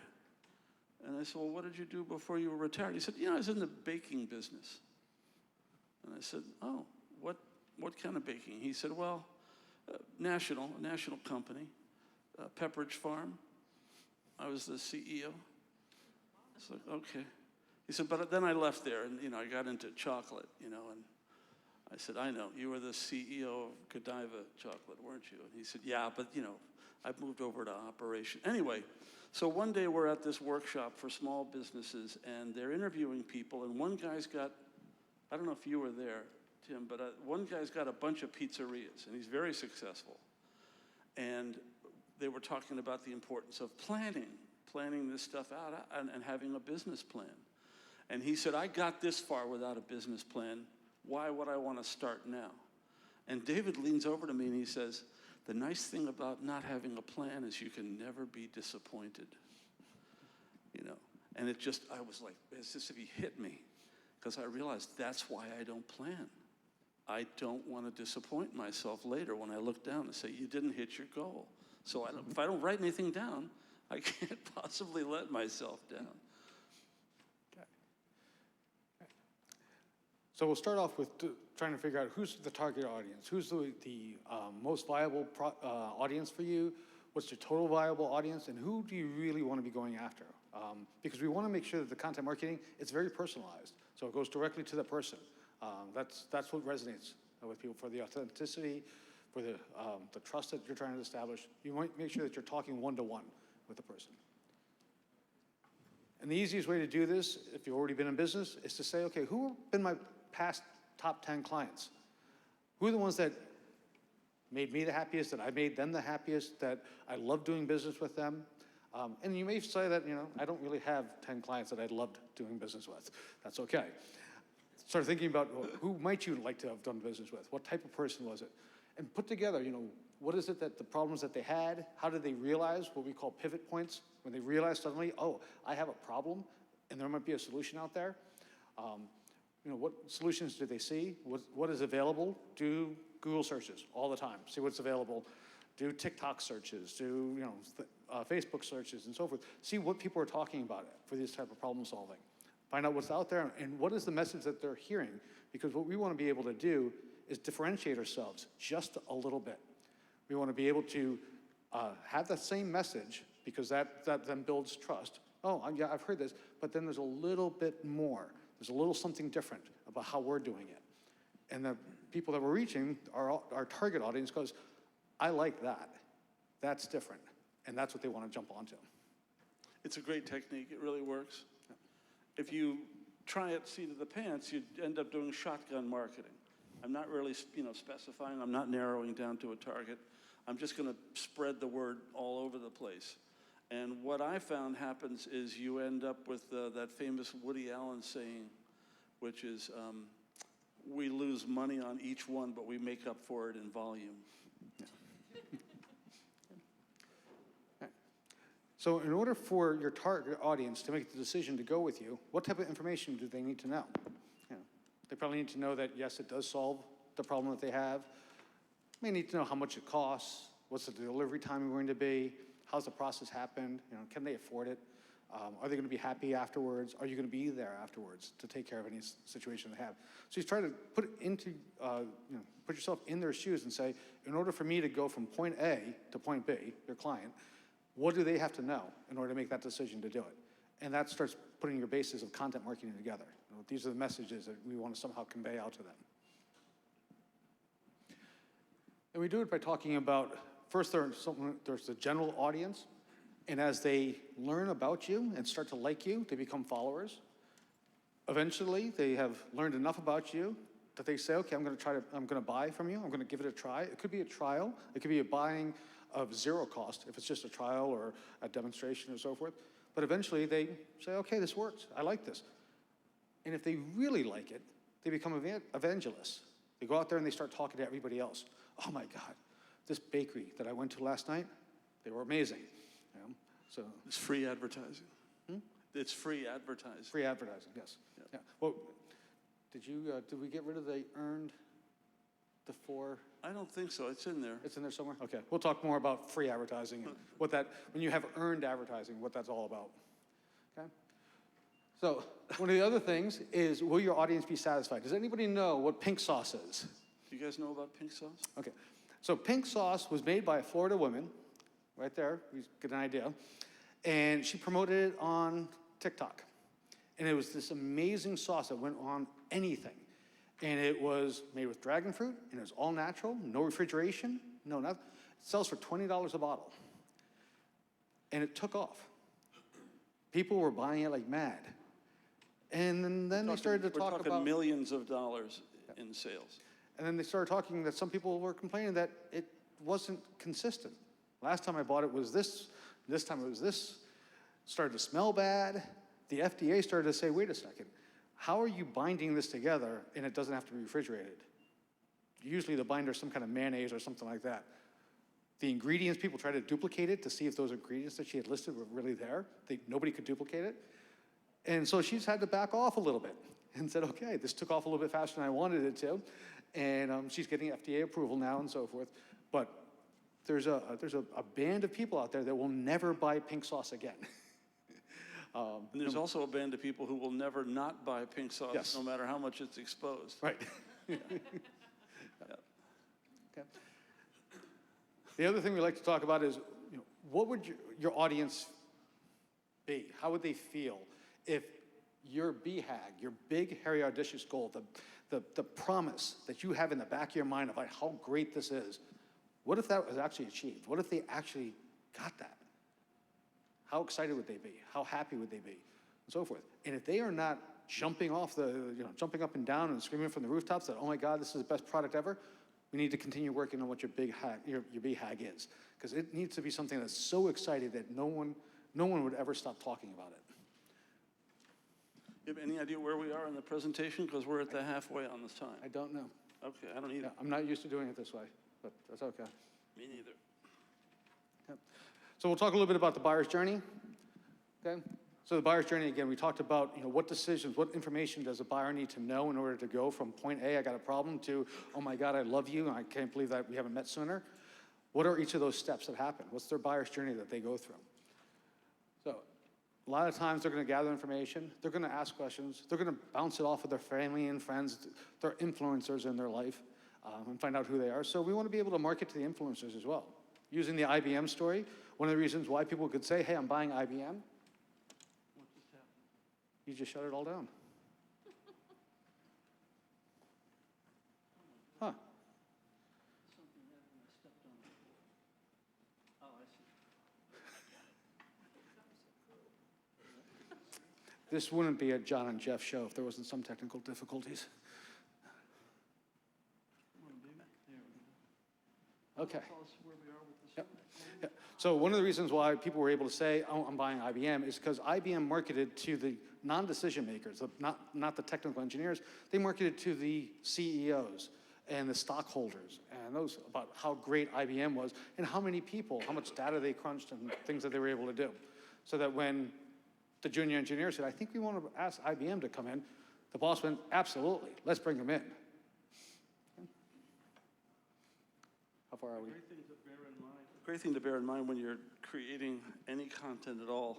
And I said, well, what did you do before you were retired? He said, I was in the baking business. And I said, oh, what kind of baking? He said, well, a national company, Pepperidge Farm. I was the CEO. It's like, okay. He said, but then I left there and, I got into chocolate, and I said, I know, you were the CEO of Godiva Chocolate, weren't you? And he said, yeah, but, I've moved over to operation. Anyway, so one day we're at this workshop for small businesses, and they're interviewing people, and one guy's got, I don't know if you were there, Tim, but one guy's got a bunch of pizzerias, and he's very successful. And they were talking about the importance of planning this stuff out and having a business plan. And he said, I got this far without a business plan. Why would I want to start now? And David leans over to me and he says, the nice thing about not having a plan is you can never be disappointed. And it just, I was like, it's as if he hit me, because I realized that's why I don't plan. I don't want to disappoint myself later when I look down and say, you didn't hit your goal. So if I don't write anything down, I can't possibly let myself down. So we'll start off with trying to figure out who's the target audience, who's the most viable audience for you, what's your total viable audience, and who do you really want to be going after? Because we want to make sure that the content marketing is very personalized, so it goes directly to the person. That's what resonates with people, for the authenticity, for the trust that you're trying to establish. You want to make sure that you're talking one-to-one with the person. And the easiest way to do this, if you've already been in business, is to say, okay, who have been my past top 10 clients? Who are the ones that made me the happiest, that I made them the happiest, that I love doing business with them? And you may say that, I don't really have 10 clients that I loved doing business with. That's okay. Start thinking about, well, who might you like to have done business with? What type of person was it? And put together, what is it that the problems that they had? How did they realize what we call pivot points? When they realize suddenly, oh, I have a problem, and there might be a solution out there. What solutions do they see? What is available? Do Google searches all the time. See what's available. Do TikTok searches. Do Facebook searches and so forth. See what people are talking about for this type of problem solving. Find out what's out there and what is the message that they're hearing. Because what we want to be able to do is differentiate ourselves just a little bit. We want to be able to have the same message, because that then builds trust. Oh, yeah, I've heard this, but then there's a little bit more. There's a little something different about how we're doing it. And the people that we're reaching, our target audience, goes, I like that. That's different. And that's what they want to jump onto. It's a great technique. It really works. Yeah. If you try it seat of the pants, you end up doing shotgun marketing. I'm not really, specifying. I'm not narrowing down to a target. I'm just going to spread the word all over the place. And what I found happens is you end up with that famous Woody Allen saying, which is, we lose money on each one, but we make up for it in volume. Yeah. So in order for your target audience to make the decision to go with you, what type of information do they need to know? They probably need to know that, yes, it does solve the problem that they have. They need to know how much it costs, what's the delivery time going to be, how's the process happened, can they afford it? Are they going to be happy afterwards? Are you going to be there afterwards to take care of any situation they have? So you try to put yourself in their shoes and say, in order for me to go from point A to point B, your client, what do they have to know in order to make that decision to do it? And that starts putting your basis of content marketing together. These are the messages that we want to somehow convey out to them. And we do it by talking about, first there's the general audience, and as they learn about you and start to like you, they become followers. Eventually, they have learned enough about you that they say, okay, I'm going to buy from you. I'm going to give it a try. It could be a trial. It could be a buying of zero cost if it's just a trial or a demonstration or so forth. But eventually they say, okay, this works. I like this. And if they really like it, they become evangelists. They go out there and they start talking to everybody else. Oh my God, this bakery that I went to last night, they were amazing. So it's free advertising. It's free advertising. Free advertising, yes. Yep. Yeah. Well, did we get rid of the earned, the 4? I don't think so. It's in there. It's in there somewhere? Okay. We'll talk more about free advertising and when you have earned advertising, what that's all about. Okay? So one of the other things is, will your audience be satisfied? Does anybody know what pink sauce is? Do you guys know about pink sauce? Okay. So pink sauce was made by a Florida woman, right there, we get an idea. And she promoted it on TikTok. And it was this amazing sauce that went on anything. And it was made with dragon fruit, and it was all natural, no refrigeration, no nothing. It sells for $20 a bottle. And it took off. People were buying it like mad. And then they started to talk We're talking about millions of dollars in sales. And then they started talking that some people were complaining that it wasn't consistent. Last time I bought it was this time it was this. Started to smell bad. The FDA started to say, wait a second, how are you binding this together and it doesn't have to be refrigerated? Usually the binder is some kind of mayonnaise or something like that. The ingredients, people tried to duplicate it to see if those ingredients that she had listed were really there. Nobody could duplicate it. And so she's had to back off a little bit and said, okay, this took off a little bit faster than I wanted it to. And she's getting FDA approval now and so forth. But there's a band of people out there that will never buy pink sauce again. And there's also a band of people who will never not buy pink sauce, Yes. no matter how much it's exposed. Right. Yeah. Okay. The other thing we like to talk about is, what would your audience be? How would they feel if your BHAG, your big, hairy, audacious goal, the promise that you have in the back of your mind of like how great this is, what if that was actually achieved? What if they actually got that? How excited would they be? How happy would they be? And so forth. And if they are not jumping off jumping up and down and screaming from the rooftops that, oh my God, this is the best product ever, we need to continue working on what your BHAG is. Because it needs to be something that's so exciting that no one would ever stop talking about it. You have any idea where we are in the presentation? Because we're at the halfway on this time. I don't know. Okay, I don't either. Yeah, I'm not used to doing it this way, but that's okay. Me neither. Yep. So we'll talk a little bit about the buyer's journey. Okay. So the buyer's journey, again, we talked about what decisions, what information does a buyer need to know in order to go from point A, I got a problem, to, oh my God, I love you, and I can't believe that we haven't met sooner. What are each of those steps that happen? What's their buyer's journey that they go through? So a lot of times they're going to gather information, they're going to ask questions, they're going to bounce it off of their family and friends, their influencers in their life, and find out who they are. So we want to be able to market to the influencers as well. Using the IBM story, one of the reasons why people could say, hey, I'm buying IBM. What just happened? You just shut it all down. Huh. Something happened. I stepped on the floor. Oh, I see. This wouldn't be a John and Jeff show if there wasn't some technical difficulties. Okay. Tell us where we are with this. Yep. Yep. So one of the reasons why people were able to say, oh, I'm buying IBM is because IBM marketed to the non-decision makers, not the technical engineers. They marketed to the CEOs and the stockholders and those about how great IBM was and how many people, how much data they crunched and things that they were able to do. So that when the junior engineer said, I think we want to ask IBM to come in, the boss went, absolutely, let's bring them in. How far are we? Great thing to bear in mind when you're creating any content at all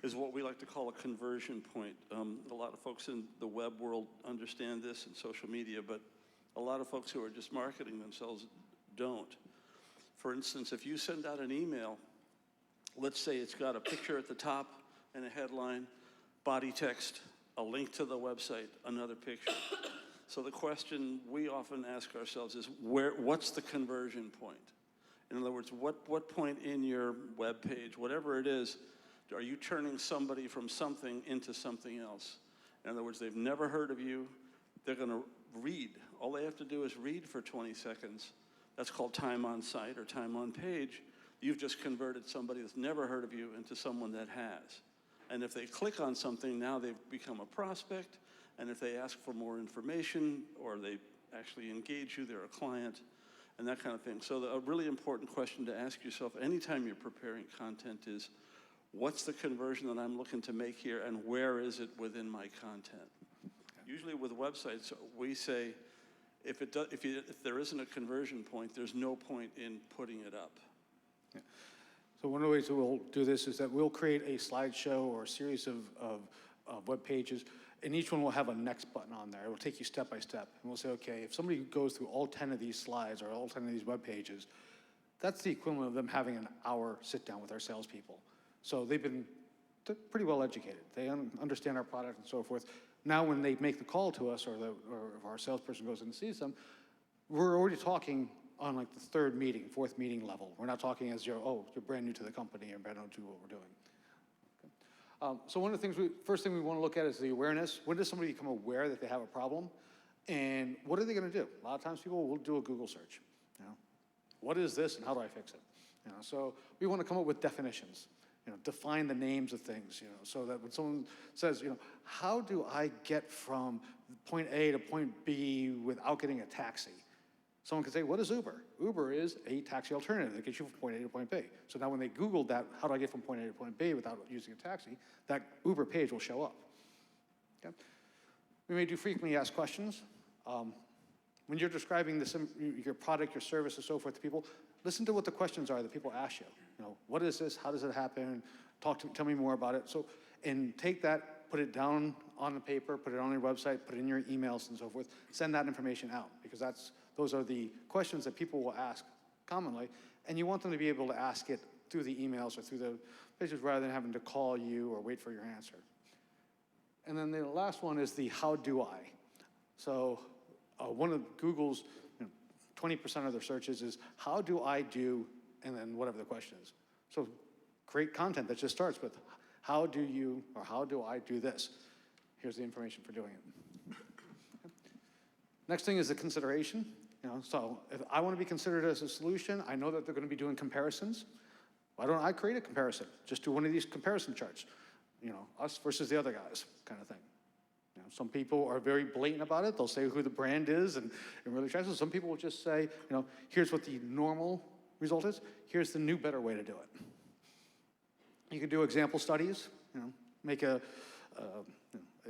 is what we like to call a conversion point. A lot of folks in the web world understand this and social media, but a lot of folks who are just marketing themselves don't. For instance, if you send out an email, let's say it's got a picture at the top and a headline, body text, a link to the website, another picture. So the question we often ask ourselves is, what's the conversion point? In other words, what point in your web page, whatever it is, are you turning somebody from something into something else? In other words, they've never heard of you. They're going to read. All they have to do is read for 20 seconds. That's called time on site or time on page. You've just converted somebody that's never heard of you into someone that has. And if they click on something, now they've become a prospect. And if they ask for more information or they actually engage you, they're a client, and that kind of thing. So a really important question to ask yourself anytime you're preparing content is, what's the conversion that I'm looking to make here, and where is it within my content? Usually with websites, we say, if there isn't a conversion point, there's no point in putting it up. Yeah. So one of the ways that we'll do this is that we'll create a slideshow or a series of web pages, and each one will have a next button on there. It will take you step by step. And we'll say, okay, if somebody goes through all 10 of these slides or all 10 of these web pages, that's the equivalent of them having an hour sit down with our salespeople. So they've been pretty well educated. They understand our product and so forth. Now when they make the call to us, or if our salesperson goes in and sees them, we're already talking on like the third meeting, fourth meeting level. We're not talking as you're brand new to the company and brand new to what we're doing. So one of the things, first thing we want to look at is the awareness. When does somebody become aware that they have a problem? And what are they going to do? A lot of times people will do a Google search. You know, what is this and how do I fix it? You know, so we want to come up with definitions. You know, define the names of things. You know, so that when someone says, you know, how do I get from point A to point B without getting a taxi? Someone could say, what is Uber? Uber is a taxi alternative that gets you from point A to point B. So now when they Googled that, how do I get from point A to point B without using a taxi, that Uber page will show up. Okay? We may do frequently asked questions. When you're describing your product, your service, and so forth to people, listen to what the questions are that people ask you. You know, what is this? How does it happen? Tell me more about it. So, and take that, put it down on the paper, put it on your website, put it in your emails and so forth. Send that information out, because those are the questions that people will ask commonly, and you want them to be able to ask it through the emails or through the pages rather than having to call you or wait for your answer. And then the last one is the how do I. So one of Google's 20% of their searches is how do I do, and then whatever the question is. So create content that just starts with how do you, or how do I do this? Here's the information for doing it. Next thing is the consideration. You know, so if I want to be considered as a solution, I know that they're going to be doing comparisons. Why don't I create a comparison? Just do one of these comparison charts. You know, us versus the other guys, kind of thing. You know, some people are very blatant about it. They'll say who the brand is and really try to. Some people will just say, you know, here's what the normal result is. Here's the new, better way to do it. You can do example studies. You know, make a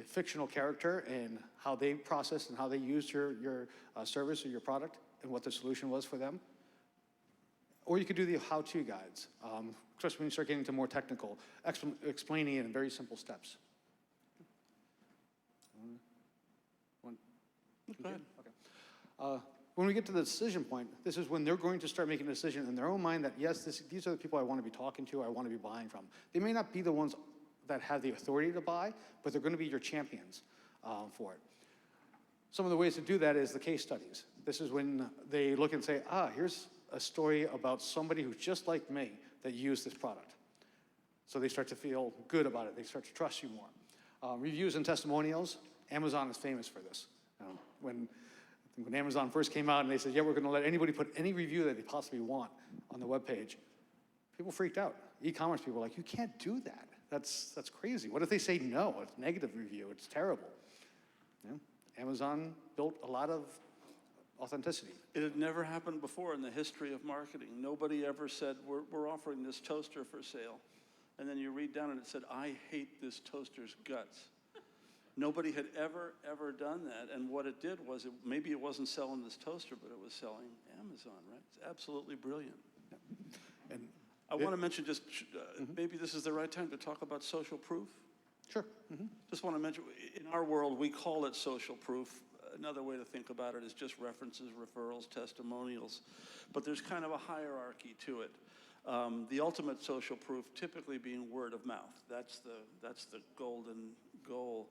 fictional character and how they processed and how they used your service or your product and what the solution was for them. Or you could do the how-to guides, especially when you start getting to more technical, explaining it in very simple steps. Okay. When we get to the decision point, this is when they're going to start making a decision in their own mind that, yes, these are the people I want to be talking to, I want to be buying from. They may not be the ones that have the authority to buy, but they're going to be your champions for it. Some of the ways to do that is the case studies. This is when they look and say, here's a story about somebody who's just like me that used this product. So they start to feel good about it. They start to trust you more. Reviews and testimonials. Amazon is famous for this. When Amazon first came out and they said, yeah, we're going to let anybody put any review that they possibly want on the webpage, people freaked out. E-commerce people were like, you can't do that. That's crazy. What if they say no? It's a negative review. It's terrible. You know, Amazon built a lot of authenticity. It had never happened before in the history of marketing. Nobody ever said, we're offering this toaster for sale. And then you read down and it said, I hate this toaster's guts. Nobody had ever done that. And what it did was, maybe it wasn't selling this toaster, but it was selling Amazon, right? It's absolutely brilliant. Yeah. And I want to mention just, maybe this is the right time to talk about social proof. Sure. Just want to mention, in our world, we call it social proof. Another way to think about it is just references, referrals, testimonials. But there's kind of a hierarchy to it. The ultimate social proof typically being word of mouth. That's the golden goal.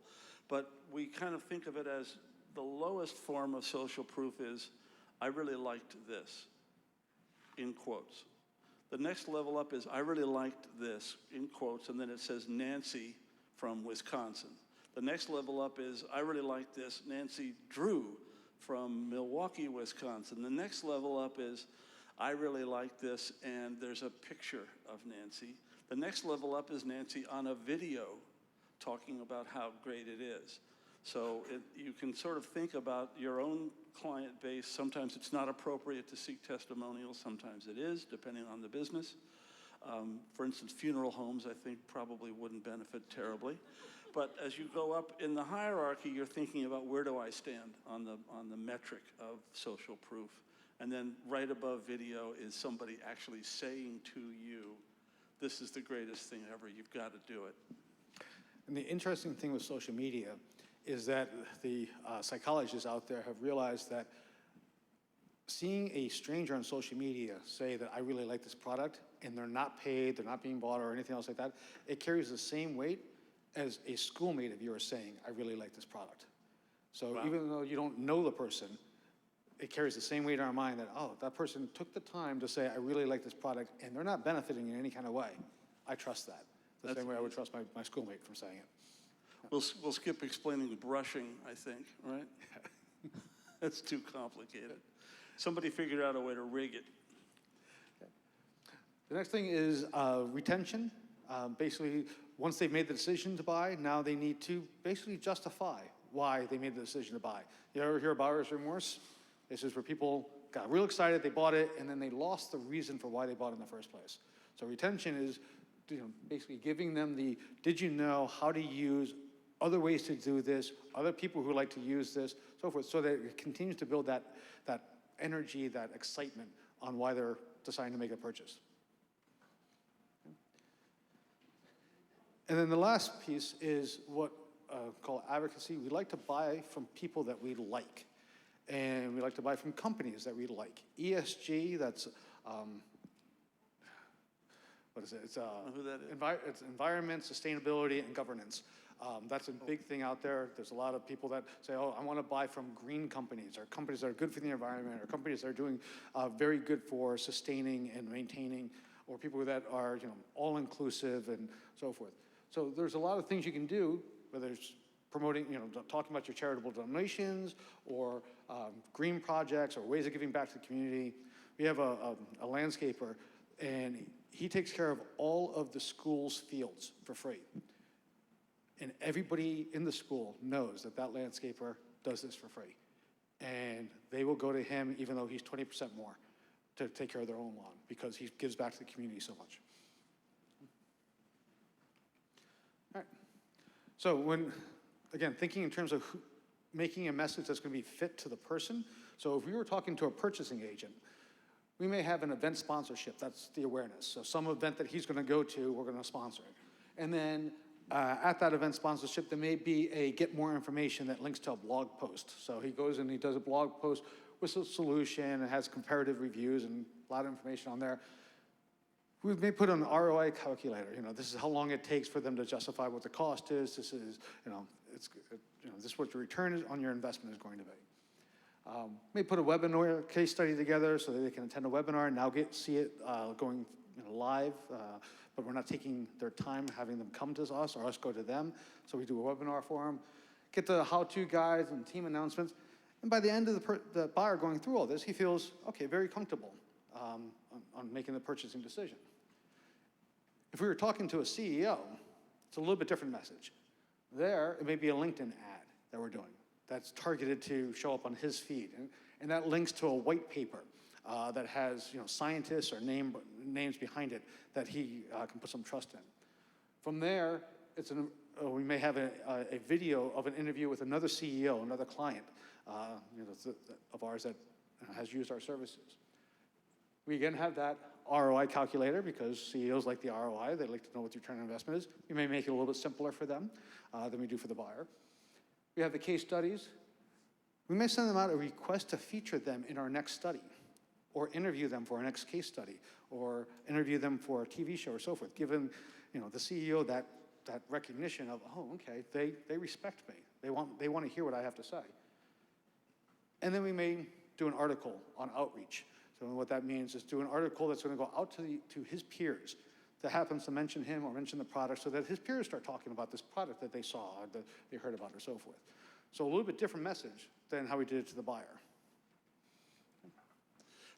But we kind of think of it as the lowest form of social proof is, I really liked this, in quotes. The next level up is, I really liked this, in quotes, and then it says Nancy from Wisconsin. The next level up is, I really liked this, Nancy Drew from Milwaukee, Wisconsin. The next level up is, I really like this, and there's a picture of Nancy. The next level up is Nancy on a video talking about how great it is. So you can sort of think about your own client base. Sometimes it's not appropriate to seek testimonials. Sometimes it is, depending on the business. For instance, funeral homes, I think, probably wouldn't benefit terribly. But as you go up in the hierarchy, you're thinking about where do I stand on the metric of social proof. And then right above video is somebody actually saying to you, this is the greatest thing ever, you've got to do it. And the interesting thing with social media is that the psychologists out there have realized that seeing a stranger on social media say that I really like this product, and they're not paid, they're not being bought or anything else like that, it carries the same weight as a schoolmate of yours saying, I really like this product. So even though you don't know the person, it carries the same weight in our mind that, oh, that person took the time to say, I really like this product, and they're not benefiting in any kind of way. I trust that. The same way I would trust my schoolmate from saying it. We'll skip explaining brushing, I think, right? That's too complicated. Somebody figured out a way to rig it. The next thing is retention. Basically, once they've made the decision to buy, now they need to basically justify why they made the decision to buy. You ever hear of buyer's remorse? This is where people got real excited, they bought it, and then they lost the reason for why they bought it in the first place. So retention is basically giving them the, did you know how to use other ways to do this, other people who like to use this, so forth, so that it continues to build that energy, that excitement on why they're deciding to make a purchase. And then the last piece is what called advocacy. We like to buy from people that we like. And we like to buy from companies that we like. ESG, that's, what is it? It's, Who that is? It's environment, sustainability, and governance. That's a big thing out there. There's a lot of people that say, oh, I want to buy from green companies, or companies that are good for the environment, or companies that are doing very good for sustaining and maintaining, or people that are all-inclusive and so forth. So there's a lot of things you can do, whether it's promoting, talking about your charitable donations, or green projects, or ways of giving back to the community. We have a landscaper, and he takes care of all of the school's fields for free. And everybody in the school knows that that landscaper does this for free. And they will go to him even though he's 20% more to take care of their own lawn, because he gives back to the community so much. All right. So again, thinking in terms of making a message that's going to be fit to the person. So if we were talking to a purchasing agent, we may have an event sponsorship. That's the awareness. So some event that he's going to go to, we're going to sponsor it. And then at that event sponsorship, there may be a get more information that links to a blog post. So he goes and he does a blog post with a solution and has comparative reviews and a lot of information on there. We may put an ROI calculator. This is how long it takes for them to justify what the cost is. This is, this is what your return on your investment is going to be. May put a webinar case study together so that they can attend a webinar and now see it going live, but we're not taking their time having them come to us or us go to them. So we do a webinar for them, get the how-to guides and team announcements. And by the end of the buyer going through all this, he feels, okay, very comfortable on making the purchasing decision. If we were talking to a CEO, it's a little bit different message. There, it may be a LinkedIn ad that we're doing that's targeted to show up on his feed. And that links to a white paper that has scientists or names behind it that he can put some trust in. From there, we may have a video of an interview with another CEO, another client of ours that has used our services. We again have that ROI calculator because CEOs like the ROI. They like to know what the return on investment is. We may make it a little bit simpler for them than we do for the buyer. We have the case studies. We may send them out a request to feature them in our next study, or interview them for our next case study, or interview them for a TV show or so forth, giving the CEO that recognition of, oh, okay, they respect me. They want to hear what I have to say. And then we may do an article on outreach. So what that means is do an article that's going to go out to his peers that happens to mention him or mention the product, so that his peers start talking about this product that they saw or that they heard about or so forth. So a little bit different message than how we did it to the buyer.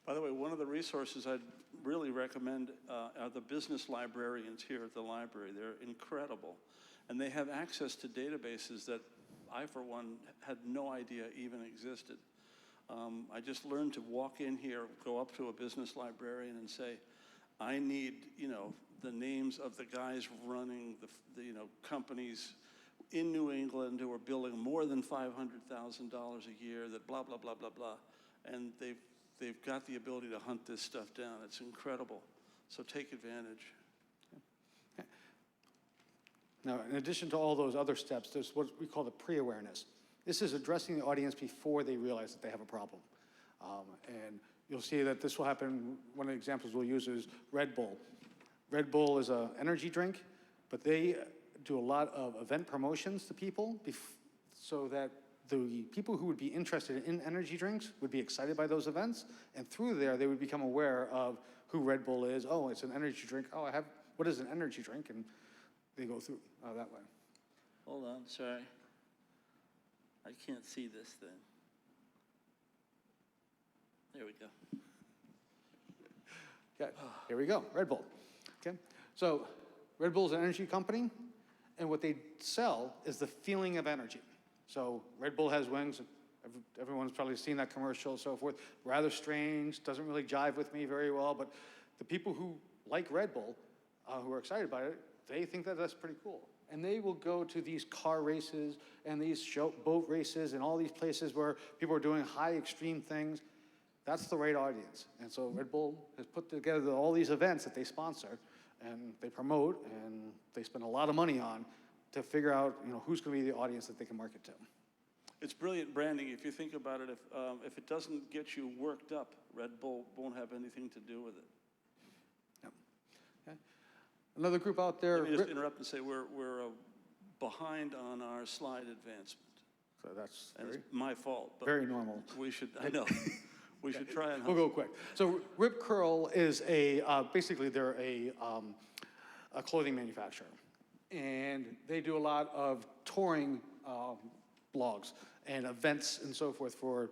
By the way, one of the resources I'd really recommend are the business librarians here at the library. They're incredible. And they have access to databases that I, for one, had no idea even existed. I just learned to walk in here, go up to a business librarian and say, I need, the names of the guys running the companies in New England who are billing more than $500,000 a year, that blah, blah, blah, blah, blah. And they've got the ability to hunt this stuff down. It's incredible. So take advantage. Now, in addition to all those other steps, there's what we call the pre-awareness. This is addressing the audience before they realize that they have a problem. And you'll see that this will happen, one of the examples we'll use is Red Bull. Red Bull is an energy drink, but they do a lot of event promotions to people so that the people who would be interested in energy drinks would be excited by those events, and through there, they would become aware of who Red Bull is. Oh, it's an energy drink. Oh, what is an energy drink? And they go through that way. Hold on, sorry. I can't see this thing. There we go. Okay, here we go, Red Bull. Okay, so Red Bull is an energy company, and what they sell is the feeling of energy. So Red Bull has wings. Everyone's probably seen that commercial and so forth. Rather strange, doesn't really jive with me very well, but the people who like Red Bull, who are excited about it, they think that that's pretty cool. And they will go to these car races and these boat races and all these places where people are doing high extreme things. That's the right audience. And so Red Bull has put together all these events that they sponsor and they promote and they spend a lot of money on to figure out, who's going to be the audience that they can market to. It's brilliant branding. If you think about it, if it doesn't get you worked up, Red Bull won't have anything to do with it. Yep. Okay. Another group out there. Let me just interrupt and say we're behind on our slide advancement. So that's And it's my fault. But very normal. We should, I know, we should try and. We'll go quick. So Rip Curl is basically they're a clothing manufacturer. And they do a lot of touring blogs and events and so forth for,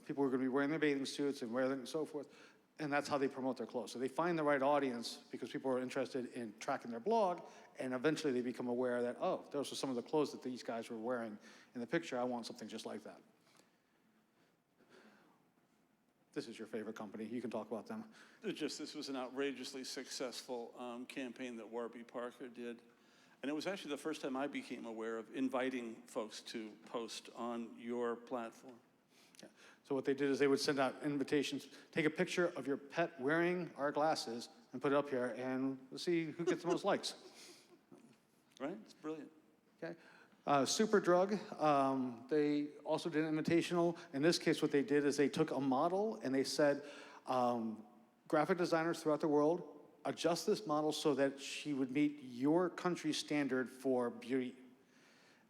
people who are going to be wearing their bathing suits and wearing them and so forth. And that's how they promote their clothes. So they find the right audience because people are interested in tracking their blog, and eventually they become aware that, oh, those are some of the clothes that these guys were wearing in the picture. I want something just like that. This is your favorite company. You can talk about them. This was an outrageously successful campaign that Warby Parker did. And it was actually the first time I became aware of inviting folks to post on your platform. Yeah. So what they did is they would send out invitations, take a picture of your pet wearing our glasses and put it up here, and we'll see who gets the most likes. Right? It's brilliant. Okay. Superdrug, they also did an invitational. In this case, what they did is they took a model and they said, graphic designers throughout the world, adjust this model so that she would meet your country's standard for beauty.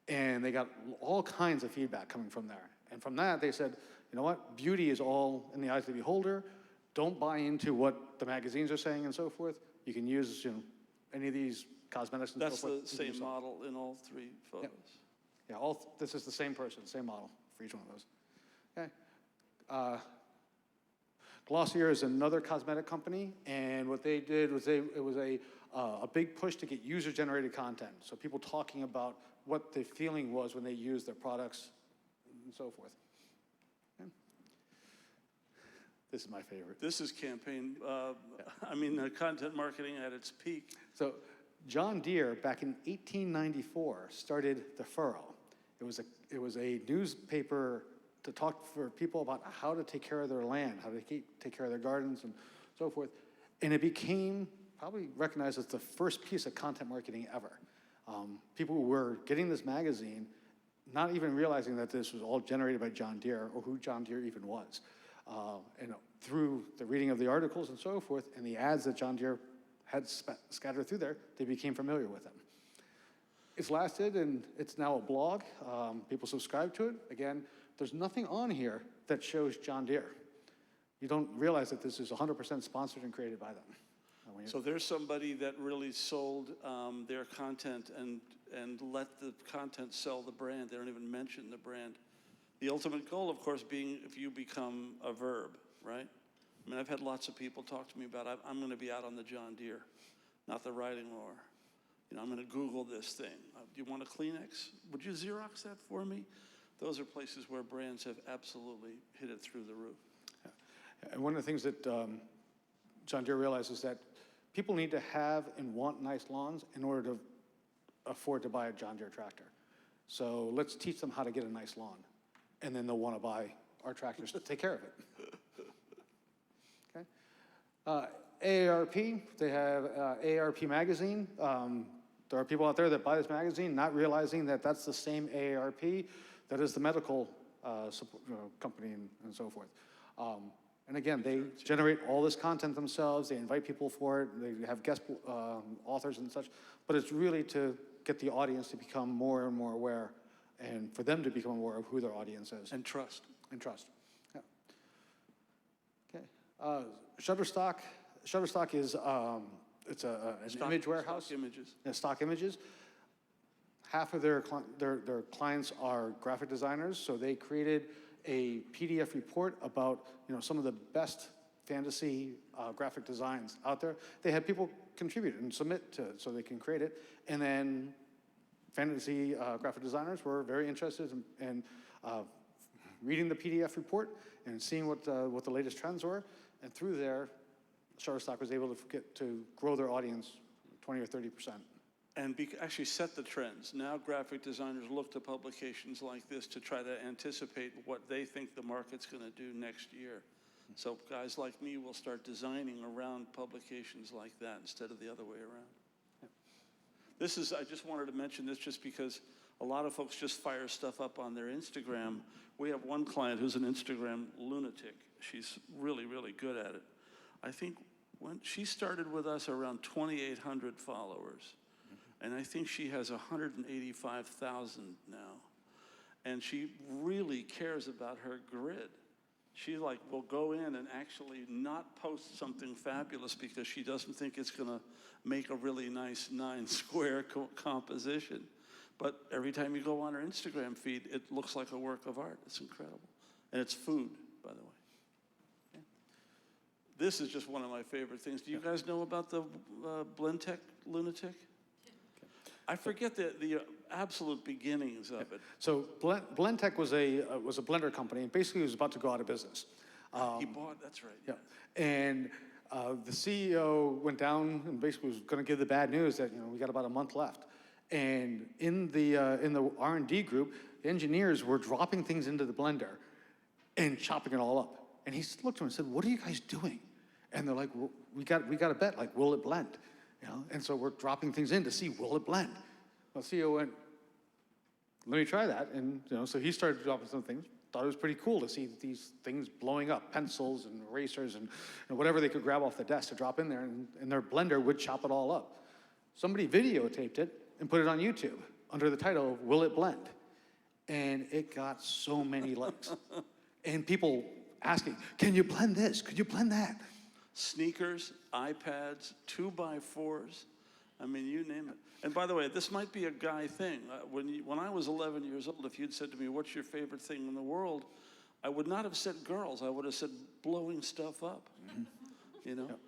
And they got all kinds of feedback coming from there. And from that, they said, you know what? Beauty is all in the eyes of the beholder. Don't buy into what the magazines are saying and so forth. You can use any of these cosmetics and That's so forth. the same model in all three photos. Yep. Yeah, this is the same person, same model for each one of those. Okay. Glossier is another cosmetic company, and what they did was it was a big push to get user-generated content. So people talking about what the feeling was when they used their products and so forth. Okay. This is my favorite. This is campaign, content marketing at its peak. So John Deere, back in 1894, started the Furrow. It was a newspaper to talk for people about how to take care of their land, how to take care of their gardens and so forth. And it became probably recognized as the first piece of content marketing ever. People were getting this magazine, not even realizing that this was all generated by John Deere or who John Deere even was. And through the reading of the articles and so forth and the ads that John Deere had scattered through there, they became familiar with them. It's lasted, and it's now a blog. People subscribe to it. Again, there's nothing on here that shows John Deere. You don't realize that this is 100% sponsored and created by them. So there's somebody that really sold their content and let the content sell the brand. They don't even mention the brand. The ultimate goal, of course, being if you become a verb, right? I mean, I've had lots of people talk to me about, I'm going to be out on the John Deere, not the riding mower. I'm going to Google this thing. Do you want a Kleenex? Would you Xerox that for me? Those are places where brands have absolutely hit it through the roof. Yeah. And one of the things that John Deere realized is that people need to have and want nice lawns in order to afford to buy a John Deere tractor. So let's teach them how to get a nice lawn, and then they'll want to buy our tractors to take care of it. Okay. AARP, they have AARP magazine. There are people out there that buy this magazine not realizing that that's the same AARP that is the medical company and so forth. And again, they generate all this content themselves, they invite people for it, they have guest authors and such, but it's really to get the audience to become more and more aware, and for them to become aware of who their audience is. And trust. And trust. Yeah. Okay. Shutterstock is it's an image warehouse. Stock images. Yeah, stock images. Half of their clients are graphic designers, so they created a PDF report about some of the best fantasy graphic designs out there. They had people contribute and submit to it so they can create it, and then fantasy graphic designers were very interested in reading the PDF report and seeing what the latest trends were, and through there, Shutterstock was able to grow their audience 20 or 30%. And actually set the trends. Now graphic designers look to publications like this to try to anticipate what they think the market's going to do next year. So guys like me will start designing around publications like that instead of the other way around. This is, I just wanted to mention this just because a lot of folks just fire stuff up on their Instagram. We have one client who's an Instagram lunatic. She's really, really good at it. I think when she started with us around 2,800 followers. And I think she has 185,000 now. And she really cares about her grid. She will go in and actually not post something fabulous because she doesn't think it's gonna make a really nice 9-square composition. But every time you go on her Instagram feed, it looks like a work of art. It's incredible. And it's food, by the way. Okay. This is just one of my favorite things. Do you guys know about the Blendtec lunatic? I forget the absolute beginnings of it. So Blendtec was a blender company, and basically was about to go out of business. He bought, that's right. Yeah, and the CEO went down and basically was going to give the bad news that we got about a month left. And in the R&D group, the engineers were dropping things into the blender and chopping it all up. And he looked at them and said, "What are you guys doing?" And they're like, well, "We got a bet. Like, will it blend?" And so we're dropping things in to see, will it blend? Well, the CEO went, "Let me try that." And so he started dropping some things. Thought it was pretty cool to see these things blowing up, pencils and erasers and whatever they could grab off the desk to drop in there, and their blender would chop it all up. Somebody videotaped it and put it on YouTube under the title of "Will It Blend?" And it got so many likes. And people asking, "Can you blend this? Could you blend that?" Sneakers, iPads, 2x4s. I mean, you name it. And by the way, this might be a guy thing. When I was 11 years old, if you'd said to me, "What's your favorite thing in the world?" I would not have said girls. I would have said blowing stuff up. Yep.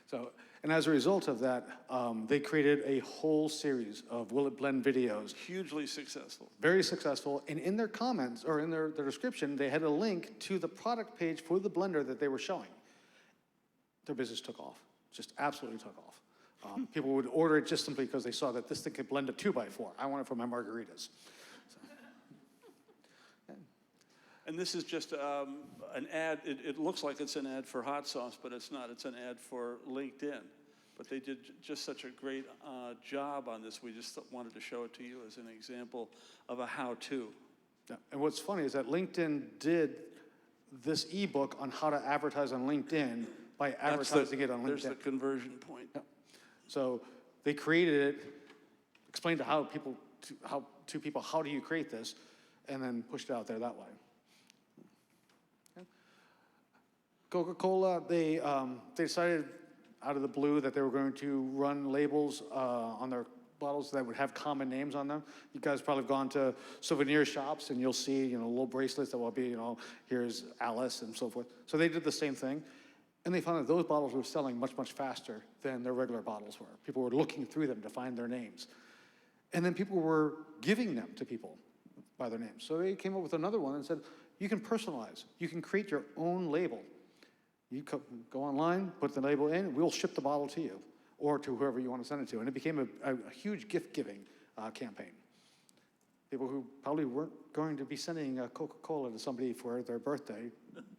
So, and as a result of that, they created a whole series of Will It Blend videos. Hugely successful. Very successful. And in their comments, or in their description, they had a link to the product page for the blender that they were showing. Their business took off. Just absolutely took off. People would order it just simply because they saw that this thing could blend a 2x4. I want it for my margaritas. So. And this is just an ad. It looks like it's an ad for hot sauce, but it's not. It's an ad for LinkedIn. But they did just such a great job on this. We just wanted to show it to you as an example of a how-to. Yeah. And what's funny is that LinkedIn did this ebook on how to advertise on LinkedIn by advertising it on LinkedIn. There's the conversion point. Yeah. So they created it, explained to people how do you create this, and then pushed it out there that way. Okay. Coca-Cola, they decided out of the blue that they were going to run labels on their bottles that would have common names on them. You guys probably have gone to souvenir shops and you'll see, little bracelets that will be, here's Alice and so forth. So they did the same thing. And they found that those bottles were selling much, much faster than their regular bottles were. People were looking through them to find their names. And then people were giving them to people by their names. So they came up with another one and said, you can personalize. You can create your own label. You go online, put the label in, we'll ship the bottle to you or to whoever you want to send it to. And it became a huge gift-giving campaign. People who probably weren't going to be sending a Coca-Cola to somebody for their birthday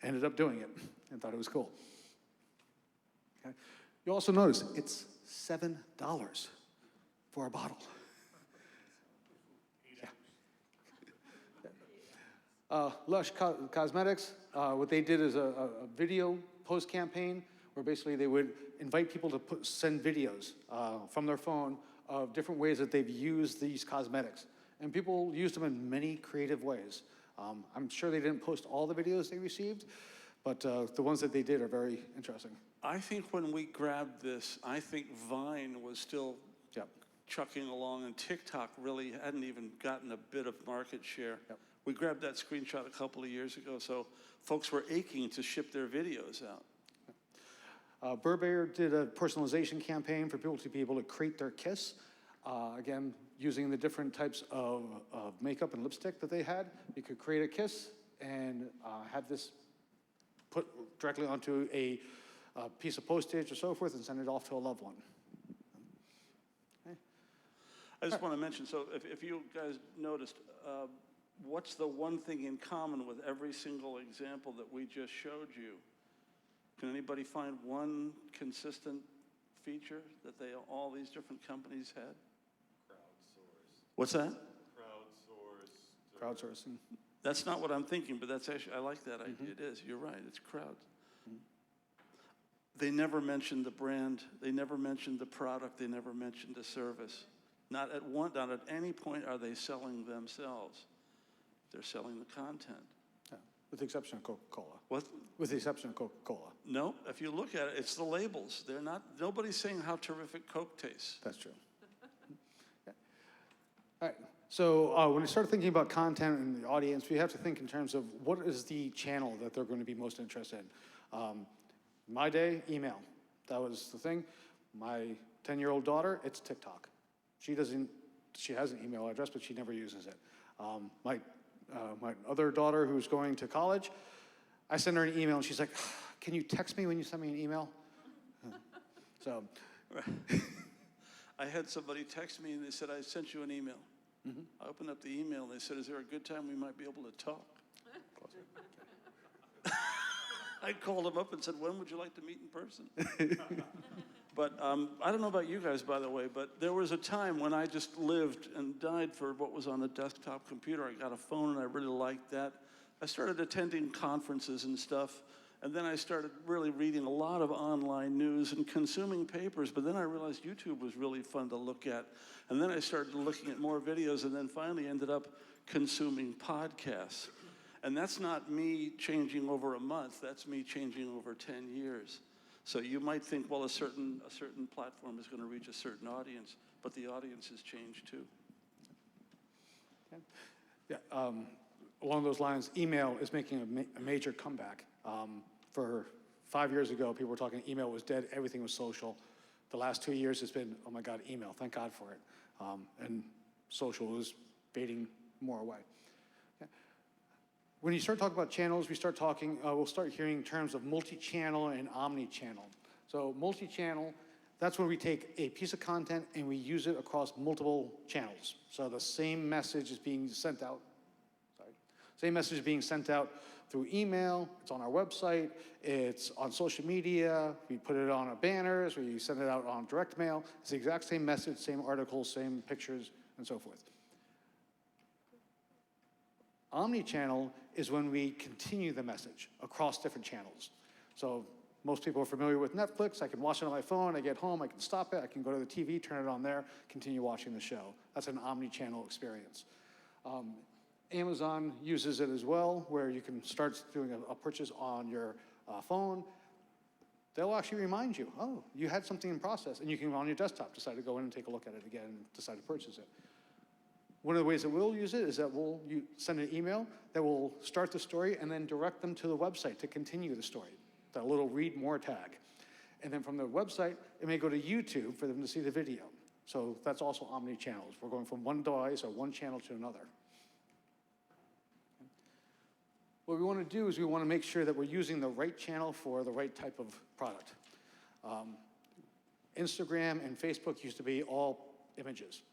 ended up doing it and thought it was cool. Okay. You also notice it's $7 for a bottle. Yeah. Lush Cosmetics, what they did is a video post campaign where basically they would invite people to send videos from their phone of different ways that they've used these cosmetics. And people used them in many creative ways. I'm sure they didn't post all the videos they received, but the ones that they did are very interesting. I think when we grabbed this, I think Vine was still Yep. chucking along, and TikTok really hadn't even gotten a bit of market share. Yep. We grabbed that screenshot a couple of years ago, so folks were aching to ship their videos out. Burberry did a personalization campaign for people to be able to create their kiss. Again, using the different types of makeup and lipstick that they had, you could create a kiss and have this put directly onto a piece of postage or so forth and send it off to a loved one. I just want to mention, so if you guys noticed, what's the one thing in common with every single example that we just showed you? Can anybody find one consistent feature that all these different companies had? Crowdsourced. What's that? Crowdsourcing. That's not what I'm thinking, but that's actually, I like that idea. It is, you're right, it's crowd. They never mentioned the brand, they never mentioned the product, they never mentioned the service. Not at any point are they selling themselves. They're selling the content. Yeah, with the exception of Coca-Cola. What? With the exception of Coca-Cola. No, if you look at it, it's the labels. Nobody's saying how terrific Coke tastes. That's true. Yeah. All right. So when you start thinking about content and the audience, we have to think in terms of what is the channel that they're going to be most interested in. My day, email. That was the thing. My 10-year-old daughter, it's TikTok. She has an email address, but she never uses it. My other daughter who's going to college, I send her an email and she's like, can you text me when you send me an email? So. I had somebody text me and they said, I sent you an email. I opened up the email and they said, is there a good time we might be able to talk? I called them up and said, when would you like to meet in person? But I don't know about you guys, by the way, but there was a time when I just lived and died for what was on a desktop computer. I got a phone and I really liked that. I started attending conferences and stuff, and then I started really reading a lot of online news and consuming papers, but then I realized YouTube was really fun to look at. And then I started looking at more videos and then finally ended up consuming podcasts. And that's not me changing over a month, that's me changing over 10 years. So you might think, well, a certain platform is going to reach a certain audience, but the audience has changed too. Okay. Yeah, along those lines, email is making a major comeback. For 5 years ago, people were talking email was dead, everything was social. The last 2 years has been, oh my God, email, thank God for it. And social is fading more away. Okay. When you start talking about channels, we'll start hearing terms of multi-channel and omni-channel. So multi-channel, that's where we take a piece of content and we use it across multiple channels. So the same message is being sent out, through email, it's on our website, it's on social media, we put it on our banners, we send it out on direct mail. It's the exact same message, same articles, same pictures, and so forth. Omni-channel is when we continue the message across different channels. So most people are familiar with Netflix. I can watch it on my phone, I get home, I can stop it, I can go to the TV, turn it on there, continue watching the show. That's an omni-channel experience. Amazon uses it as well, where you can start doing a purchase on your phone. They'll actually remind you, oh, you had something in process, and you can, on your desktop, decide to go in and take a look at it again and decide to purchase it. One of the ways that we'll use it is that you send an email that will start the story and then direct them to the website to continue the story, that little read more tag. And then from the website, it may go to YouTube for them to see the video. So that's also omni-channels. We're going from one device or one channel to another. What we want to do is we want to make sure that we're using the right channel for the right type of product. Instagram and Facebook used to be all images.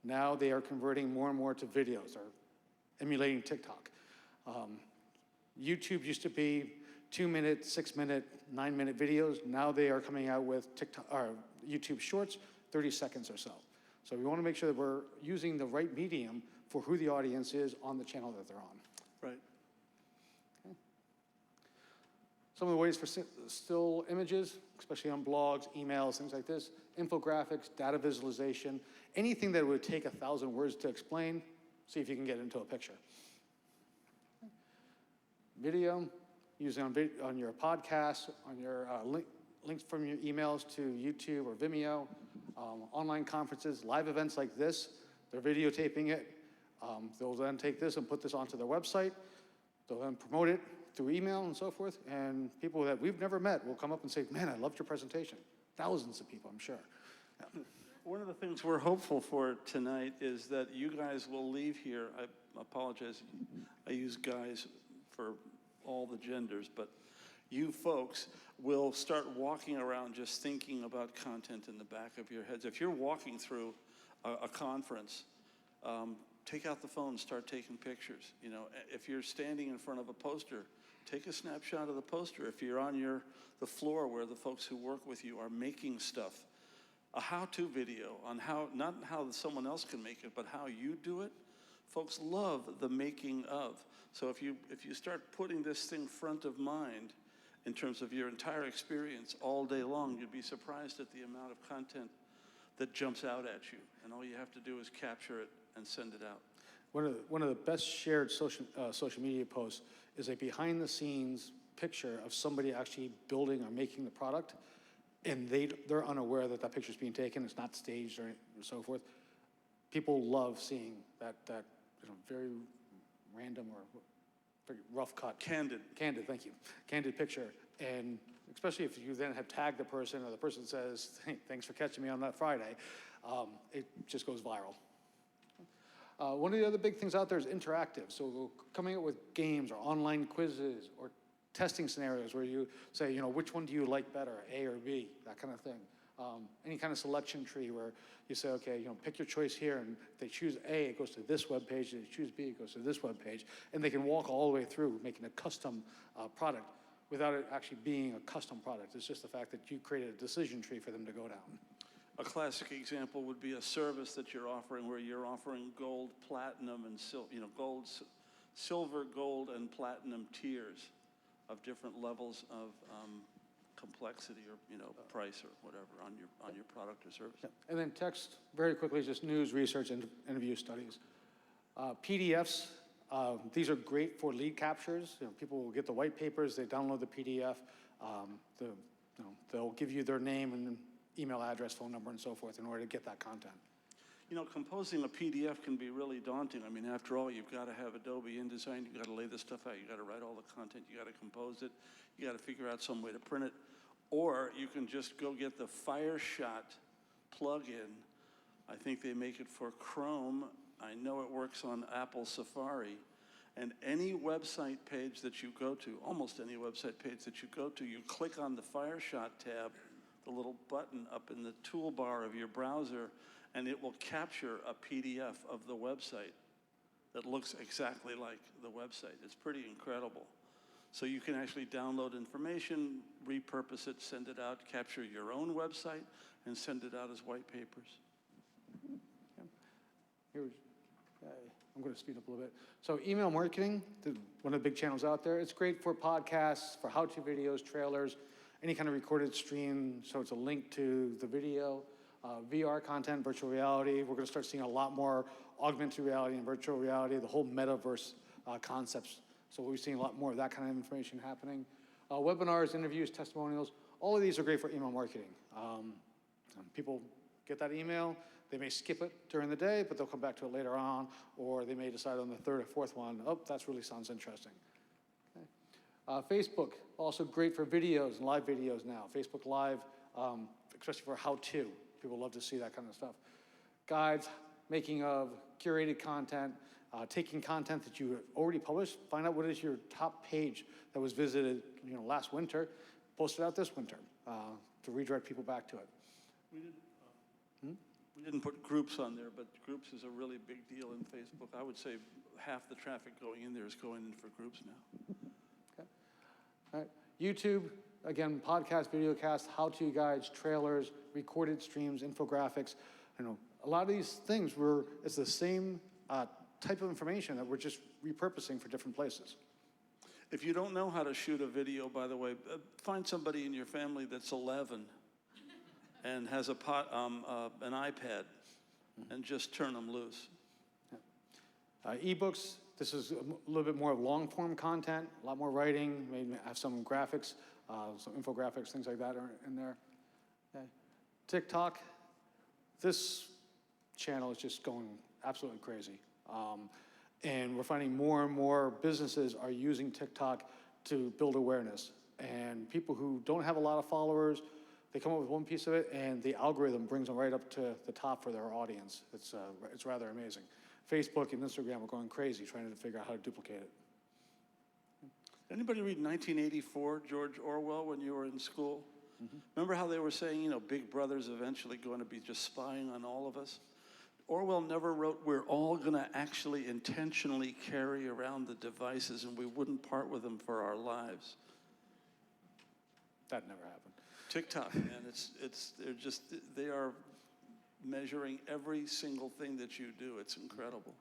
Now they are converting more and more to videos, or emulating TikTok. YouTube used to be 2-minute, 6-minute, 9-minute videos. Now they are coming out with YouTube Shorts, 30 seconds or so. So we want to make sure that we're using the right medium for who the audience is on the channel that they're on. Right. Some of the ways for still images, especially on blogs, emails, things like this, infographics, data visualization, anything that would take 1,000 words to explain, see if you can get into a picture. Video, using on your podcast, on your links from your emails to YouTube or Vimeo, online conferences, live events like this, they're videotaping it. They'll then take this and put this onto their website. They'll then promote it through email and so forth, and people that we've never met will come up and say, man, I loved your presentation. Thousands of people, I'm sure. Yeah. One of the things we're hopeful for tonight is that you guys will leave here. I apologize, I use guys for all the genders, but you folks will start walking around just thinking about content in the back of your heads. If you're walking through a conference, take out the phone, start taking pictures. You know, if you're standing in front of a poster, take a snapshot of the poster. If you're on the floor where the folks who work with you are making stuff, a how-to video on how, not how someone else can make it, but how you do it. Folks love the making of. So if you start putting this thing front of mind in terms of your entire experience all day long, you'd be surprised at the amount of content that jumps out at you. And all you have to do is capture it and send it out. One of the best shared social media posts is a behind-the-scenes picture of somebody actually building or making the product, and they're unaware that that picture's being taken. It's not staged or so forth. People love seeing that very random or very rough cut. Candid. Candid, thank you. Candid picture. And especially if you then have tagged the person or the person says, hey, thanks for catching me on that Friday, it just goes viral. One of the other big things out there is interactive. So coming up with games or online quizzes or testing scenarios where you say, which one do you like better, A or B, that kind of thing. Any kind of selection tree where you say, okay, pick your choice here, and if they choose A, it goes to this web page, and if they choose B, it goes to this web page, and they can walk all the way through making a custom product without it actually being a custom product. It's just the fact that you created a decision tree for them to go down. A classic example would be a service that you're offering where you're offering gold, platinum, and silver, gold, and platinum tiers of different levels of complexity or price or whatever on your product or service. Yeah. And then text, very quickly, just news, research, and interview studies. PDFs, these are great for lead captures. People will get the white papers, they download the PDF, they'll give you their name and email address, phone number, and so forth in order to get that content. Composing a PDF can be really daunting. I mean, after all, you've got to have Adobe InDesign, you've got to lay this stuff out, you've got to write all the content, you got to compose it, you got to figure out some way to print it. Or you can just go get the FireShot plugin. I think they make it for Chrome. I know it works on Apple Safari. And any website page that you go to, almost any website page that you go to, you click on the FireShot tab, the little button up in the toolbar of your browser, and it will capture a PDF of the website that looks exactly like the website. It's pretty incredible. So you can actually download information, repurpose it, send it out, capture your own website, and send it out as white papers. I'm going to speed up a little bit. So email marketing, one of the big channels out there. It's great for podcasts, for how-to videos, trailers, any kind of recorded stream, so it's a link to the video. VR content, virtual reality. We're going to start seeing a lot more augmented reality and virtual reality, the whole metaverse concepts. So we're seeing a lot more of that kind of information happening. Webinars, interviews, testimonials, all of these are great for email marketing. People get that email, they may skip it during the day, but they'll come back to it later on, or they may decide on the third or fourth one, oh, that really sounds interesting. Okay. Facebook, also great for videos and live videos now. Facebook Live, especially for how-to. People love to see that kind of stuff. Guides, making of, curated content, taking content that you have already published, find out what is your top page that was visited last winter, post it out this winter to redirect people back to it. We didn't put groups on there, but groups is a really big deal in Facebook. I would say half the traffic going in there is going in for groups now. Okay. All right. YouTube, again, podcast, videocast, how-to guides, trailers, recorded streams, infographics. A lot of these things it's the same type of information that we're just repurposing for different places. If you don't know how to shoot a video, by the way, find somebody in your family that's 11 and has an iPad, and just turn them loose. Ebooks, this is a little bit more of long-form content, a lot more writing, maybe have some graphics, some infographics, things like that are in there. Okay. TikTok, this channel is just going absolutely crazy. And we're finding more and more businesses are using TikTok to build awareness. And people who don't have a lot of followers, they come up with one piece of it, and the algorithm brings them right up to the top for their audience. It's rather amazing. Facebook and Instagram are going crazy trying to figure out how to duplicate it. Anybody read 1984, George Orwell, when you were in school? Remember how they were saying, you know, Big Brother's eventually going to be just spying on all of us? Orwell never wrote, we're all going to actually intentionally carry around the devices and we wouldn't part with them for our lives. That never happened. TikTok, man, they are measuring every single thing that you do. It's incredible.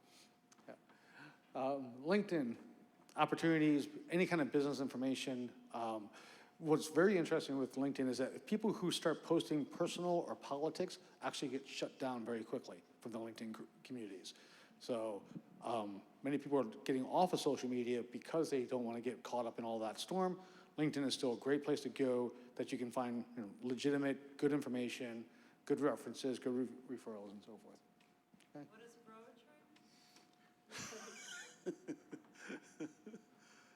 LinkedIn, opportunities, any kind of business information. What's very interesting with LinkedIn is that people who start posting personal or politics actually get shut down very quickly from the LinkedIn communities. So many people are getting off of social media because they don't want to get caught up in all that storm. LinkedIn is still a great place to go that you can find legitimate, good information, good references, good referrals, and so forth. Okay. What is poetry?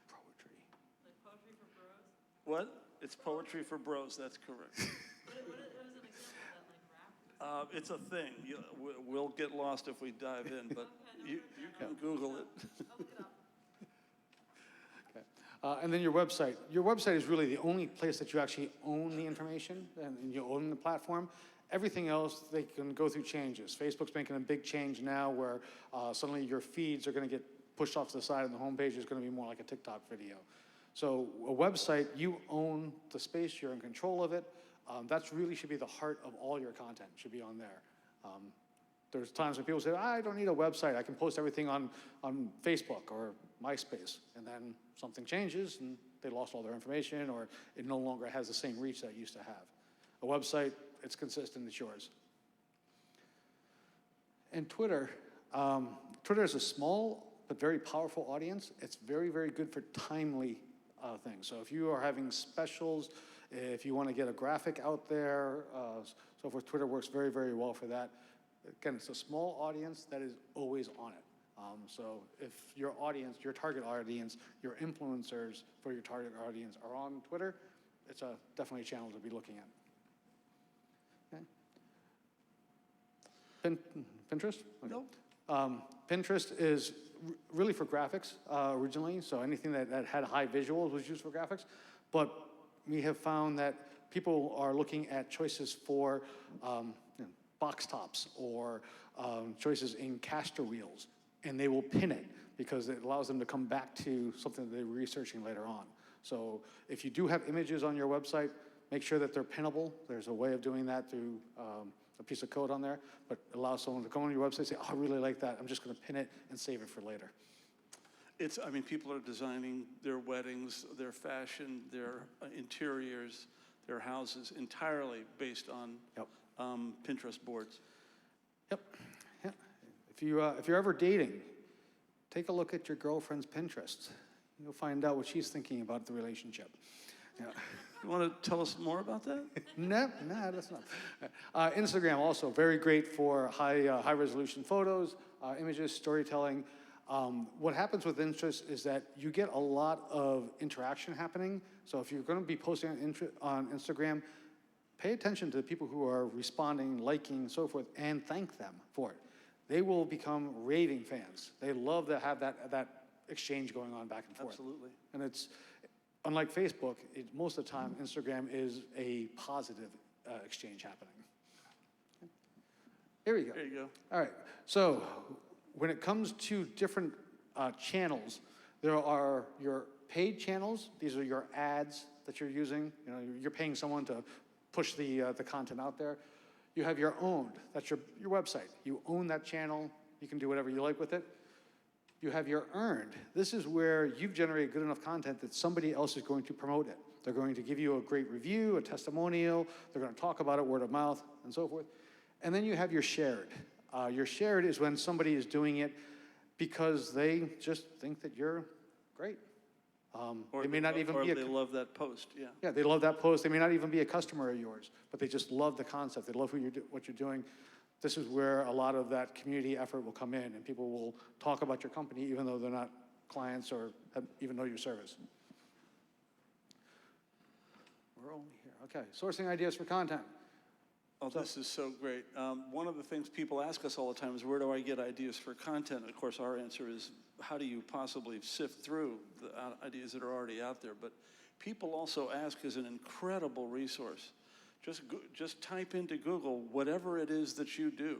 Poetry. Like poetry for bros? What? It's poetry for bros, that's correct. What is an example of that, like rap? It's a thing. We'll get lost if we dive in, but you can Google it. I'll look it up. And then your website. Your website is really the only place that you actually own the information and you own the platform. Everything else, they can go through changes. Facebook's making a big change now where suddenly your feeds are going to get pushed off to the side and the homepage is going to be more like a TikTok video. So a website, you own the space, you're in control of it. That's really should be the heart of all your content, should be on there. There's times when people say, I don't need a website, I can post everything on Facebook or MySpace, and then something changes and they lost all their information or it no longer has the same reach that it used to have. A website, it's consistent, it's yours. And Twitter, Twitter is a small but very powerful audience. It's very, very good for timely things. So if you are having specials, if you want to get a graphic out there, so forth, Twitter works very, very well for that. Again, it's a small audience that is always on it. So if your audience, your target audience, your influencers for your target audience are on Twitter, it's definitely a channel to be looking at. Okay. Pinterest? Okay. Nope. Pinterest is really for graphics originally, so anything that had high visuals was used for graphics. But we have found that people are looking at choices for box tops or choices in caster wheels, and they will pin it because it allows them to come back to something that they're researching later on. So if you do have images on your website, make sure that they're pinnable. There's a way of doing that through a piece of code on there, but allow someone to go on your website and say, oh, I really like that. I'm just going to pin it and save it for later. I mean, people are designing their weddings, their fashion, their interiors, their houses entirely based on Pinterest boards. Yep. Yeah. If you're ever dating, take a look at your girlfriend's Pinterest. You'll find out what she's thinking about the relationship. Yeah. You want to tell us more about that? No, that's not. Instagram also very great for high resolution photos, images, storytelling. What happens with Pinterest is that you get a lot of interaction happening. So if you're going to be posting on Instagram, pay attention to the people who are responding, liking, and so forth, and thank them for it. They will become raving fans. They love to have that exchange going on back and forth. Absolutely. And it's, unlike Facebook, most of the time, Instagram is a positive exchange happening. Here we go. There you go. All right. So when it comes to different channels, there are your paid channels. These are your ads that you're using. You know, you're paying someone to push the content out there. You have your owned. That's your website. You own that channel. You can do whatever you like with it. You have your earned. This is where you've generated good enough content that somebody else is going to promote it. They're going to give you a great review, a testimonial, they're going to talk about it word of mouth, and so forth. And then you have your shared. Your shared is when somebody is doing it because they just think that you're great. Or they may not even be or they love that post, yeah. Yeah, they love that post. They may not even be a customer of yours, but they just love the concept. They love what you're doing. This is where a lot of that community effort will come in, and people will talk about your company even though they're not clients or even know your service. We're only here. Okay, sourcing ideas for content. Oh, this is so great. One of the things people ask us all the time is, where do I get ideas for content? Of course, our answer is, how do you possibly sift through the ideas that are already out there? But people also ask is an incredible resource. Just type into Google whatever it is that you do,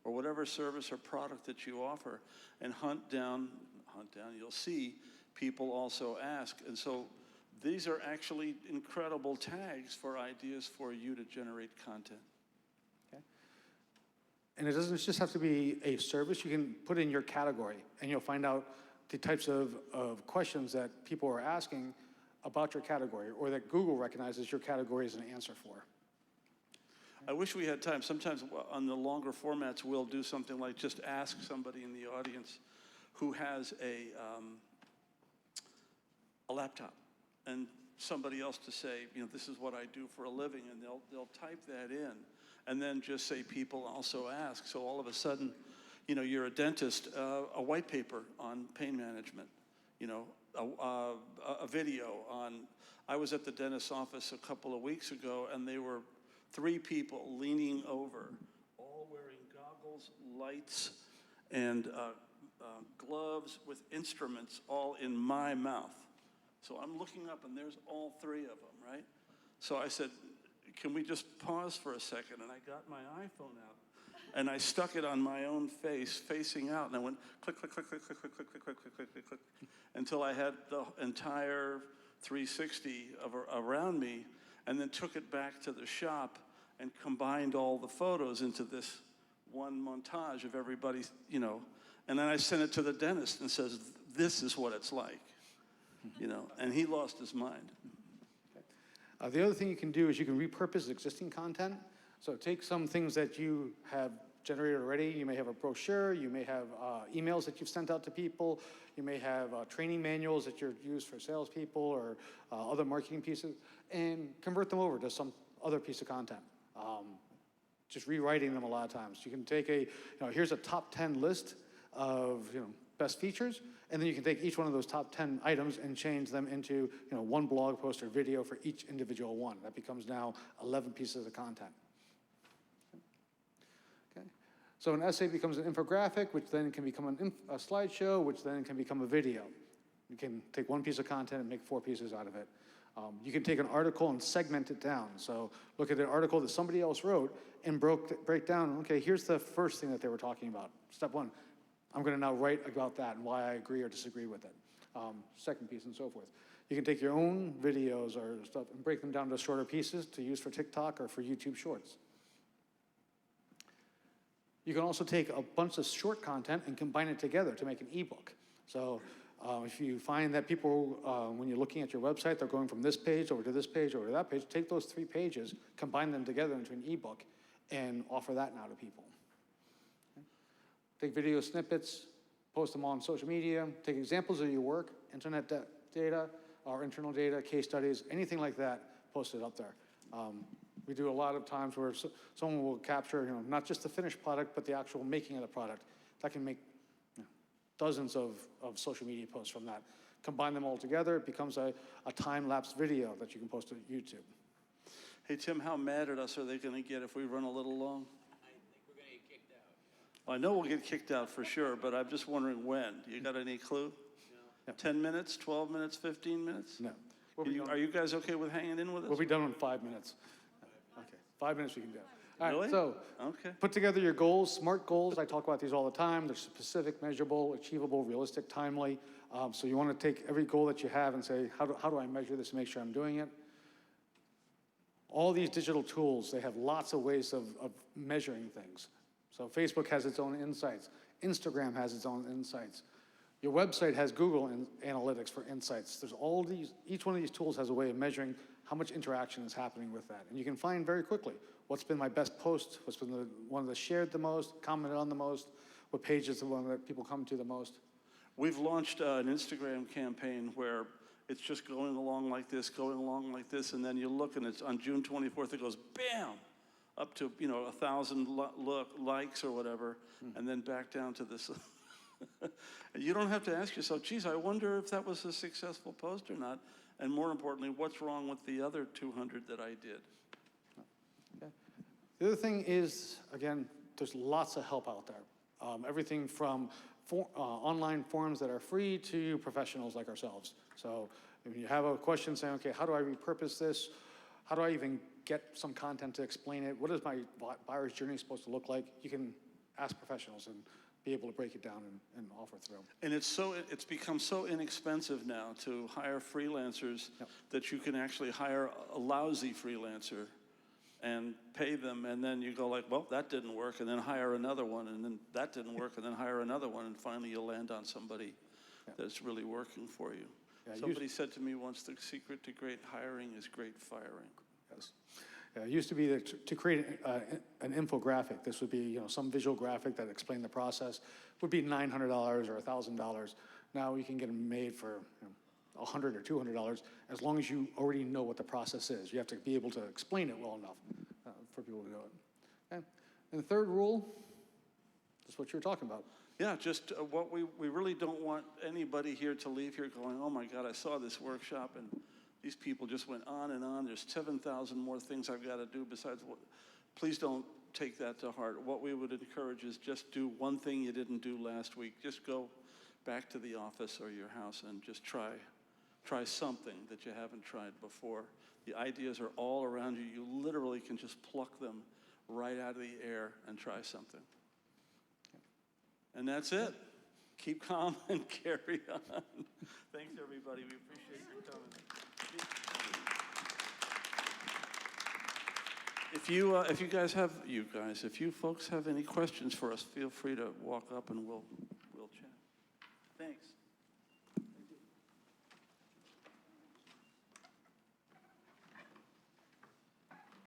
or whatever service or product that you offer, and hunt down, you'll see people also ask. And so these are actually incredible tags for ideas for you to generate content. And it doesn't just have to be a service. You can put in your category, and you'll find out the types of questions that people are asking about your category, or that Google recognizes your category as an answer for. I wish we had time. Sometimes on the longer formats, we'll do something like just ask somebody in the audience who has a laptop, and somebody else to say, this is what I do for a living, and they'll type that in. And then just say people also ask. So all of a sudden, you're a dentist, a white paper on pain management, a video on, I was at the dentist's office a couple of weeks ago, and they were 3 people leaning over, all wearing goggles, lights, and gloves with instruments all in my mouth. So I'm looking up, and there's all 3 of them, right? So I said, can we just pause for a second? And I got my iPhone out, and I stuck it on my own face, facing out, and I went click, click, click, click, click, click, click, click, click, click, click, click, until I had the entire 360 around me, and then took it back to the shop and combined all the photos into this one montage of everybody, and then I sent it to the dentist and says, this is what it's like, and he lost his mind. The other thing you can do is you can repurpose existing content. So take some things that you have generated already. You may have a brochure, you may have emails that you've sent out to people, you may have training manuals that you're used for salespeople or other marketing pieces, and convert them over to some other piece of content. Just rewriting them a lot of times. You can take here's a top 10 list of best features, and then you can take each one of those top 10 items and change them into one blog post or video for each individual one. That becomes now 11 pieces of content. Okay. So an essay becomes an infographic, which then can become a slideshow, which then can become a video. You can take one piece of content and make 4 pieces out of it. You can take an article and segment it down. So look at an article that somebody else wrote and break down, okay, here's the first thing that they were talking about. Step 1. I'm going to now write about that and why I agree or disagree with it. Second piece and so forth. You can take your own videos or stuff and break them down to shorter pieces to use for TikTok or for YouTube Shorts. You can also take a bunch of short content and combine it together to make an ebook. So if you find that people, when you're looking at your website, they're going from this page over to this page over to that page, take those 3 pages, combine them together into an ebook, and offer that now to people. Take video snippets, post them on social media, take examples of your work, internet data, or internal data, case studies, anything like that, post it up there. We do a lot of times where someone will capture, not just the finished product, but the actual making of the product. That can make dozens of social media posts from that. Combine them all together, it becomes a time-lapse video that you can post to YouTube. Hey, Tim, how mad at us are they going to get if we run a little long? Well, I know we'll get kicked out for sure, but I'm just wondering when. You got any clue? No. 10 minutes, 12 minutes, 15 minutes? No. Are you guys okay with hanging in with us? We'll be done in 5 minutes. Okay, 5 minutes we can do. All right, Really? so Okay. put together your goals, SMART goals. I talk about these all the time. They're specific, measurable, achievable, realistic, timely. So you want to take every goal that you have and say, how do I measure this and make sure I'm doing it? All these digital tools, they have lots of ways of measuring things. So Facebook has its own insights. Instagram has its own insights. Your website has Google Analytics for insights. There's all these, each one of these tools has a way of measuring how much interaction is happening with that. And you can find very quickly what's been my best post, what's been the one that's shared the most, commented on the most, what page is the one that people come to the most. We've launched an Instagram campaign where it's just going along like this, and then you look and it's on June 24th, it goes bam, up to, 1,000 likes or whatever, and then back down to this. You don't have to ask yourself, geez, I wonder if that was a successful post or not. And more importantly, what's wrong with the other 200 that I did? Okay. The other thing is, again, there's lots of help out there. Everything from online forums that are free to professionals like ourselves. So if you have a question saying, okay, how do I repurpose this? How do I even get some content to explain it? What is my buyer's journey supposed to look like? You can ask professionals and be able to break it down and offer through. And it's become so inexpensive now to hire freelancers that you can actually hire a lousy freelancer and pay them, and then you go like, well, that didn't work, and then hire another one, and then that didn't work, and then hire another one, and finally you'll land on somebody that's really working for you. Yeah, Somebody said to me once, the secret to great hiring is great firing. Yes. It used to be that to create an infographic, this would be some visual graphic that explained the process, would be $900 or $1,000. Now you can get them made for $100 or $200 as long as you already know what the process is. You have to be able to explain it well enough for people to do it. Okay. And the third rule is what you were talking about. Yeah, just what we really don't want anybody here to leave here going, oh my God, I saw this workshop and these people just went on and on. There's 7,000 more things I've got to do besides what. Please don't take that to heart. What we would encourage is just do one thing you didn't do last week. Just go back to the office or your house and just try something that you haven't tried before. The ideas are all around you. You literally can just pluck them right out of the air and try something. And that's it. Keep calm and carry on. Thanks, everybody. We appreciate you coming. If you folks have any questions for us, feel free to walk up and we'll chat. Thanks.